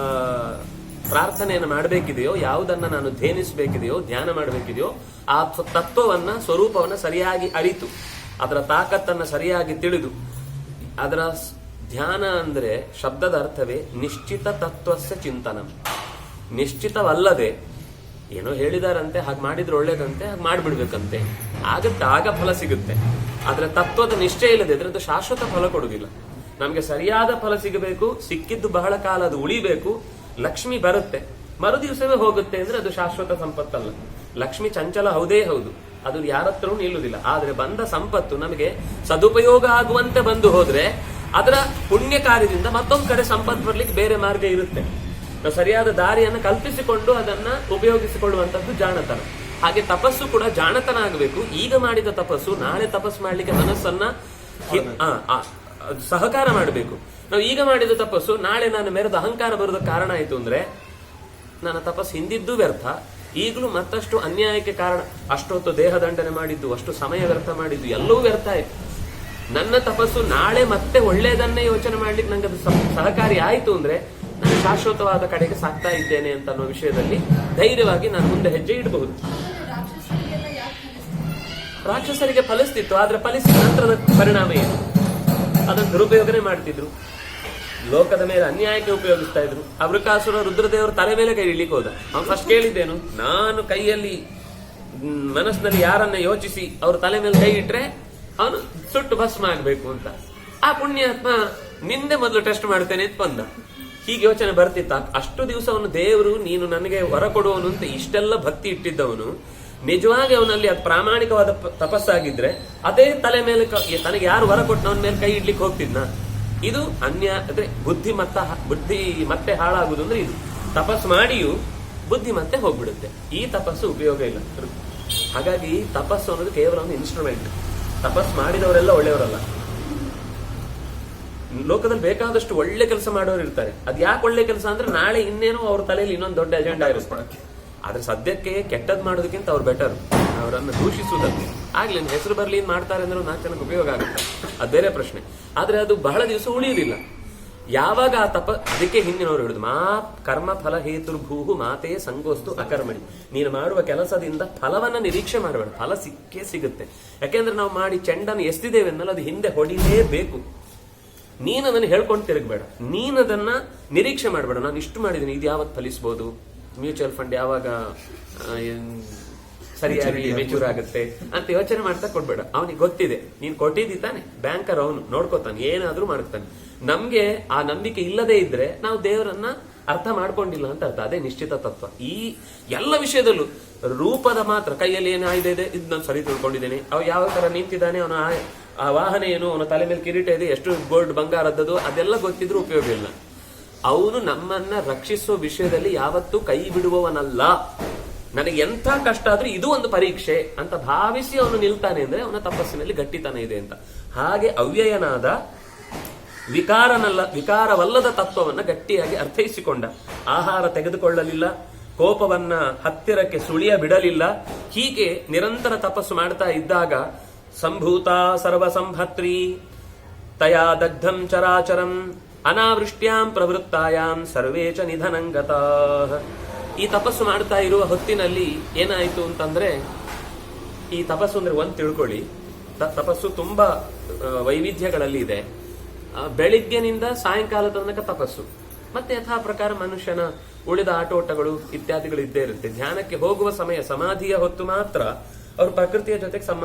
ಪ್ರಾರ್ಥನೆಯನ್ನು ಮಾಡಬೇಕಿದೆಯೋ, ಯಾವುದನ್ನ ನಾನು ಧ್ಯಾನಿಸಬೇಕಿದೆಯೋ, ಧ್ಯಾನ ಮಾಡಬೇಕಿದೆಯೋ ಆ ತತ್ವವನ್ನ, ಸ್ವರೂಪವನ್ನ ಸರಿಯಾಗಿ ಅರಿತು, ಅದರ ತಾಕತ್ತನ್ನ ಸರಿಯಾಗಿ ತಿಳಿದು, ಅದರ ಧ್ಯಾನ ಅಂದ್ರೆ ಶಬ್ದದ ಅರ್ಥವೇ ನಿಶ್ಚಿತ ತತ್ವಸ್ಯ ಚಿಂತನ. ನಿಶ್ಚಿತವಲ್ಲದೆ ಏನೋ ಹೇಳಿದಾರಂತೆ, ಹಾಗೆ ಮಾಡಿದ್ರೆ ಒಳ್ಳೇದಂತೆ, ಹಾಗೆ ಮಾಡಿಬಿಡ್ಬೇಕಂತೆ, ಆಗತ್ತೆ, ಆಗ ಫಲ ಸಿಗುತ್ತೆ. ಆದ್ರೆ ತತ್ವದ ನಿಶ್ಚಯ ಇಲ್ಲದೆ ಅದು ಶಾಶ್ವತ ಫಲ ಕೊಡುವುದಿಲ್ಲ. ನಮ್ಗೆ ಸರಿಯಾದ ಫಲ ಸಿಗಬೇಕು, ಸಿಕ್ಕಿದ್ದು ಬಹಳ ಕಾಲ ಅದು ಉಳಿಬೇಕು, ಲಕ್ಷ್ಮಿ ಬರುತ್ತೆ, ಮರು ದಿವಸವೇ ಹೋಗುತ್ತೆ ಅಂದ್ರೆ ಅದು ಶಾಶ್ವತ ಸಂಪತ್ತಲ್ಲ. ಲಕ್ಷ್ಮಿ ಚಂಚಲ ಹೌದೇ ಹೌದು, ಅದು ಯಾರತ್ರೂ ನಿಲ್ಲುವುದಿಲ್ಲ. ಆದ್ರೆ ಬಂದ ಸಂಪತ್ತು ನಮಗೆ ಸದುಪಯೋಗ ಆಗುವಂತೆ ಬಂದು ಹೋದ್ರೆ ಅದರ ಪುಣ್ಯ ಕಾರ್ಯದಿಂದ ಮತ್ತೊಂದು ಕಡೆ ಸಂಪತ್ತು ಬರ್ಲಿಕ್ಕೆ ಬೇರೆ ಮಾರ್ಗ ಇರುತ್ತೆ. ನಾವು ಸರಿಯಾದ ದಾರಿಯನ್ನು ಕಲ್ಪಿಸಿಕೊಂಡು ಅದನ್ನ ಉಪಯೋಗಿಸಿಕೊಳ್ಳುವಂತದ್ದು ಜಾಣತನ. ಹಾಗೆ ತಪಸ್ಸು ಕೂಡ ಜಾಣತನ ಆಗಬೇಕು. ಈಗ ಮಾಡಿದ ತಪಸ್ಸು ನಾಳೆ ತಪಸ್ಸು ಮಾಡ್ಲಿಕ್ಕೆ ಮನಸ್ಸನ್ನ ಸಹಕಾರ ಮಾಡಬೇಕು. ನಾವು ಈಗ ಮಾಡಿದ ತಪಸ್ಸು ನಾಳೆ ನಾನು ಮೆರೆದ ಅಹಂಕಾರ ಬರೋದಕ್ಕೆ ಕಾರಣ ಆಯ್ತು ಅಂದ್ರೆ ನನ್ನ ತಪಸ್ಸು ಹಿಂದಿದ್ದು ವ್ಯರ್ಥ, ಈಗಲೂ ಮತ್ತಷ್ಟು ಅನ್ಯಾಯಕ್ಕೆ ಕಾರಣ. ಅಷ್ಟೊತ್ತು ದೇಹ ದಂಡನೆ ಮಾಡಿದ್ದು, ಅಷ್ಟು ಸಮಯ ವ್ಯರ್ಥ ಮಾಡಿದ್ದು ಎಲ್ಲವೂ ವ್ಯರ್ಥ ಆಯ್ತು. ನನ್ನ ತಪಸ್ಸು ನಾಳೆ ಮತ್ತೆ ಒಳ್ಳೆಯದನ್ನೇ ಯೋಚನೆ ಮಾಡ್ಲಿಕ್ಕೆ ನಂಗೆ ಅದು ಸಹಕಾರಿ ಆಯ್ತು ಅಂದ್ರೆ ನಾನು ಶಾಶ್ವತವಾದ ಕಡೆಗೆ ಸಾಕ್ತಾ ಇದ್ದೇನೆ ಅಂತ ಅನ್ನೋ ವಿಷಯದಲ್ಲಿ ಧೈರ್ಯವಾಗಿ ನಾನು ಮುಂದೆ ಹೆಜ್ಜೆ ಇಡಬಹುದು. ರಾಕ್ಷಸರಿಗೆ ಫಲಿಸ್ತಿತ್ತು, ಆದ್ರೆ ಫಲಿಸಿದ ನಂತರದ ಪರಿಣಾಮ ಏನು? ಅದನ್ನು ದುರುಪಯೋಗನೆ ಮಾಡ್ತಿದ್ರು, ಲೋಕದ ಮೇಲೆ ಅನ್ಯಾಯಕ್ಕೆ ಉಪಯೋಗಿಸ್ತಾ ಇದ್ರು. ಅಬೃಕಾಸುರ ರುದ್ರದೇವರು ತಲೆ ಮೇಲೆ ಕೈ ಇಡ್ಲಿಕ್ಕೆ ಹೋದ. ಅವನು ಫಸ್ಟ್ ಕೇಳಿದ್ದೇನು, ನಾನು ಕೈಯಲ್ಲಿ ಮನಸ್ಸಿನಲ್ಲಿ ಯಾರನ್ನ ಯೋಚಿಸಿ ಅವ್ರ ತಲೆ ಮೇಲೆ ಕೈ ಇಟ್ರೆ ಅವನು ಸುಟ್ಟು ಭಸ್ಮ ಆಗ್ಬೇಕು ಅಂತ. ಆ ಪುಣ್ಯಾತ್ಮ ನಿನ್ನೆ ಮೊದಲು ಟೆಸ್ಟ್ ಮಾಡ್ತೇನೆ ಅಂತ ಬಂದ. ಹೀಗೆ ಯೋಚನೆ ಬರ್ತಿತ್ತ. ಅಷ್ಟು ದಿವಸ ಅವನು ದೇವರು ನೀನು ನನಗೆ ವರ ಕೊಡುವನು ಅಂತ ಇಷ್ಟೆಲ್ಲ ಭಕ್ತಿ ಇಟ್ಟಿದ್ದವನು ನಿಜವಾಗಿ ಅವನಲ್ಲಿ ಅದು ಪ್ರಾಮಾಣಿಕವಾದ ತಪಸ್ಸಾಗಿದ್ರೆ ಅದೇ ತಲೆ ಮೇಲೆ ತನಗೆ ಯಾರು ವರ ಕೊಟ್ಟು ಅವನ ಮೇಲೆ ಕೈ ಇಡ್ಲಿಕ್ಕೆ ಹೋಗ್ತಿದ್ನ? ಇದು ಅಂದ್ರೆ ಬುದ್ಧಿ ಮತ್ತೆ ಹಾಳಾಗುದು ಅಂದ್ರೆ ಇದು. ತಪಸ್ಸು ಮಾಡಿಯೂ ಬುದ್ಧಿ ಮತ್ತೆ ಹೋಗ್ಬಿಡುತ್ತೆ. ಈ ತಪಸ್ಸು ಉಪಯೋಗ ಇಲ್ಲ. ಹಾಗಾಗಿ ತಪಸ್ಸು ಅನ್ನೋದು ಕೇವಲ ಒಂದು ಇನ್ಸ್ಟ್ರೂಮೆಂಟ್. ತಪಸ್ಸು ಮಾಡಿದವರೆಲ್ಲ ಒಳ್ಳೆಯವರಲ್ಲ. ಲೋಕದಲ್ಲಿ ಬೇಕಾದಷ್ಟು ಒಳ್ಳೆ ಕೆಲಸ ಮಾಡೋರು ಇರ್ತಾರೆ. ಅದ್ ಯಾಕೆ ಒಳ್ಳೆ ಕೆಲಸ ಅಂದ್ರೆ ನಾಳೆ ಇನ್ನೇನೋ ಅವ್ರ ತಲೆಯಲ್ಲಿ ಇನ್ನೊಂದು ದೊಡ್ಡ ಅಜೆಂಡಾ ಇರುತ್ತೆ. ಆದ್ರೆ ಸದ್ಯಕ್ಕೆ ಕೆಟ್ಟದ್ ಮಾಡೋದಕ್ಕಿಂತ ಅವ್ರು ಬೆಟರ್. ಅವರನ್ನು ದೂಷಿಸುವುದಕ್ಕೆ ಆಗ್ಲಿ ಹೆಸರು ಬರ್ಲಿ ಮಾಡ್ತಾರೆ ಅಂದ್ರೆ 4 ಜನಕ್ಕೆ ಉಪಯೋಗ ಆಗುತ್ತೆ, ಅದು ಬೇರೆ ಪ್ರಶ್ನೆ. ಆದ್ರೆ ಅದು ಬಹಳ ದಿವಸ ಉಳಿಯುವುದಿಲ್ಲ. ಯಾವಾಗ ಆ ಅದಕ್ಕೆ ಹಿಂದಿನವರು ಹೇಳಿದ್ರು, ಮಾ ಕರ್ಮ ಫಲ ಹೇತುರ್ಭೂಹು ಮಾತೇ ಸಂಗೋಸ್ತು ಅಕರ್ಮಣಿ. ನೀನು ಮಾಡುವ ಕೆಲಸದಿಂದ ಫಲವನ್ನ ನಿರೀಕ್ಷೆ ಮಾಡಬೇಡ, ಫಲ ಸಿಕ್ಕೇ ಸಿಗುತ್ತೆ. ಯಾಕೆಂದ್ರೆ ನಾವು ಮಾಡಿ ಚೆಂಡನ್ನು ಎಸ್ತಿದ್ದೇವೆ ಅನ್ನಲ್ಲ, ಅದು ಹಿಂದೆ ಹೊಡಿಲೇಬೇಕು. ನೀನದನ್ನು ಹೇಳ್ಕೊಂಡು ತಿರುಗಬೇಡ, ನೀನದನ್ನ ನಿರೀಕ್ಷೆ ಮಾಡಬೇಡ. ನಾನು ಇಷ್ಟು ಮಾಡಿದ್ದೀನಿ, ಇದು ಯಾವತ್ತು ಫಲಿಸಬಹುದು, ಮ್ಯೂಚುವಲ್ ಫಂಡ್ ಯಾವಾಗ ಸರಿಯಾಗಿ ಮೆಚೂರ್ ಆಗುತ್ತೆ ಅಂತ ಯೋಚನೆ ಮಾಡ್ತಾ ಕೊಡ್ಬೇಡ. ಅವನಿಗೆ ಗೊತ್ತಿದೆ ನೀನ್ ಕೊಟ್ಟಿದ್ದಿ ತಾನೆ, ಬ್ಯಾಂಕರ್ ಅವನು ನೋಡ್ಕೋತಾನೆ, ಏನಾದ್ರೂ ಮಾಡ್ತಾನೆ. ನಮ್ಗೆ ಆ ನಂಬಿಕೆ ಇಲ್ಲದೆ ಇದ್ರೆ ನಾವು ದೇವರನ್ನ ಅರ್ಥ ಮಾಡ್ಕೊಂಡಿಲ್ಲ ಅಂತ ಅರ್ಥ. ಅದೇ ನಿಶ್ಚಿತ ತತ್ವ. ಈ ಎಲ್ಲ ವಿಷಯದಲ್ಲೂ ರೂಪದ ಮಾತ್ರ ಕೈಯಲ್ಲಿ ಏನು ಆಯುಧ ಇದೆ ಇದು ನಾನು ಸರಿ ತಿಳ್ಕೊಂಡಿದ್ದೇನೆ, ಅವ ಯಾವ ತರ ನಿಂತಿದ್ದಾನೆ, ಅವನ ಆ ವಾಹನ ಏನು, ಅವನ ತಲೆ ಮೇಲೆ ಕಿರೀಟ ಇದೆ, ಎಷ್ಟು ಗೋಲ್ಡ್ ಬಂಗಾರದ್ದು, ಅದೆಲ್ಲ ಗೊತ್ತಿದ್ರೂ ಉಪಯೋಗ ಇಲ್ಲ. ಅವನು ನಮ್ಮನ್ನ ರಕ್ಷಿಸುವ ವಿಷಯದಲ್ಲಿ ಯಾವತ್ತೂ ಕೈ ಬಿಡುವವನಲ್ಲ. ನನಗೆ ಎಂಥ ಕಷ್ಟ ಆದ್ರೂ ಇದು ಒಂದು ಪರೀಕ್ಷೆ ಅಂತ ಭಾವಿಸಿ ಅವನು ನಿಲ್ತಾನೆ ಅಂದ್ರೆ ಅವನ ತಪಸ್ಸಿನಲ್ಲಿ ಗಟ್ಟಿತನ ಇದೆ ಅಂತ. ಹಾಗೆ ಅವ್ಯಯನಾದ ವಿಕಾರವಲ್ಲದ ತತ್ವವನ್ನ ಗಟ್ಟಿಯಾಗಿ ಅರ್ಥೈಸಿಕೊಂಡ. ಆಹಾರ ತೆಗೆದುಕೊಳ್ಳಲಿಲ್ಲ, ಕೋಪವನ್ನ ಹತ್ತಿರಕ್ಕೆ ಸುಳಿಯ ಬಿಡಲಿಲ್ಲ. ಹೀಗೆ ನಿರಂತರ ತಪಸ್ಸು ಮಾಡ್ತಾ ಇದ್ದಾಗ ಸಂಭೂತ ಸರ್ವಸಂಭತ್ರಿ ತಯಾ ದಗ್ಧಂ ಚರಾಚರಂ ಅನಾವೃಷ್ಟ್ಯಾಂ ಪ್ರವೃತ್ತಾಯಾಂ ಸರ್ವೇ ಚ ನಿಧನಂಗತಾಃ. ಈ ತಪಸ್ಸು ಮಾಡ್ತಾ ಇರುವ ಹೊತ್ತಿನಲ್ಲಿ ಏನಾಯ್ತು ಅಂತಂದ್ರೆ, ಈ ತಪಸ್ಸು ಅಂದ್ರೆ ಒಂದು ತಿಳ್ಕೊಳ್ಳಿ, ತಪಸ್ಸು ತುಂಬಾ ವೈವಿಧ್ಯಗಳಲ್ಲಿ ಇದೆ. ಬೆಳಿಗ್ಗೆನಿಂದ ಸಾಯಂಕಾಲ ತನಕ ತಪಸ್ಸು, ಮತ್ತೆ ಯಥಾ ಪ್ರಕಾರ ಮನುಷ್ಯನ ಉಳಿದ ಆಟೋಟಗಳು ಇತ್ಯಾದಿಗಳು ಇದ್ದೇ ಇರುತ್ತೆ. ಧ್ಯಾನಕ್ಕೆ ಹೋಗುವ ಸಮಯ ಸಮಾಧಿಯ ಹೊತ್ತು ಮಾತ್ರ ಅವರು ಪ್ರಕೃತಿಯ ಜೊತೆಗೆ ಸಂಬಂಧ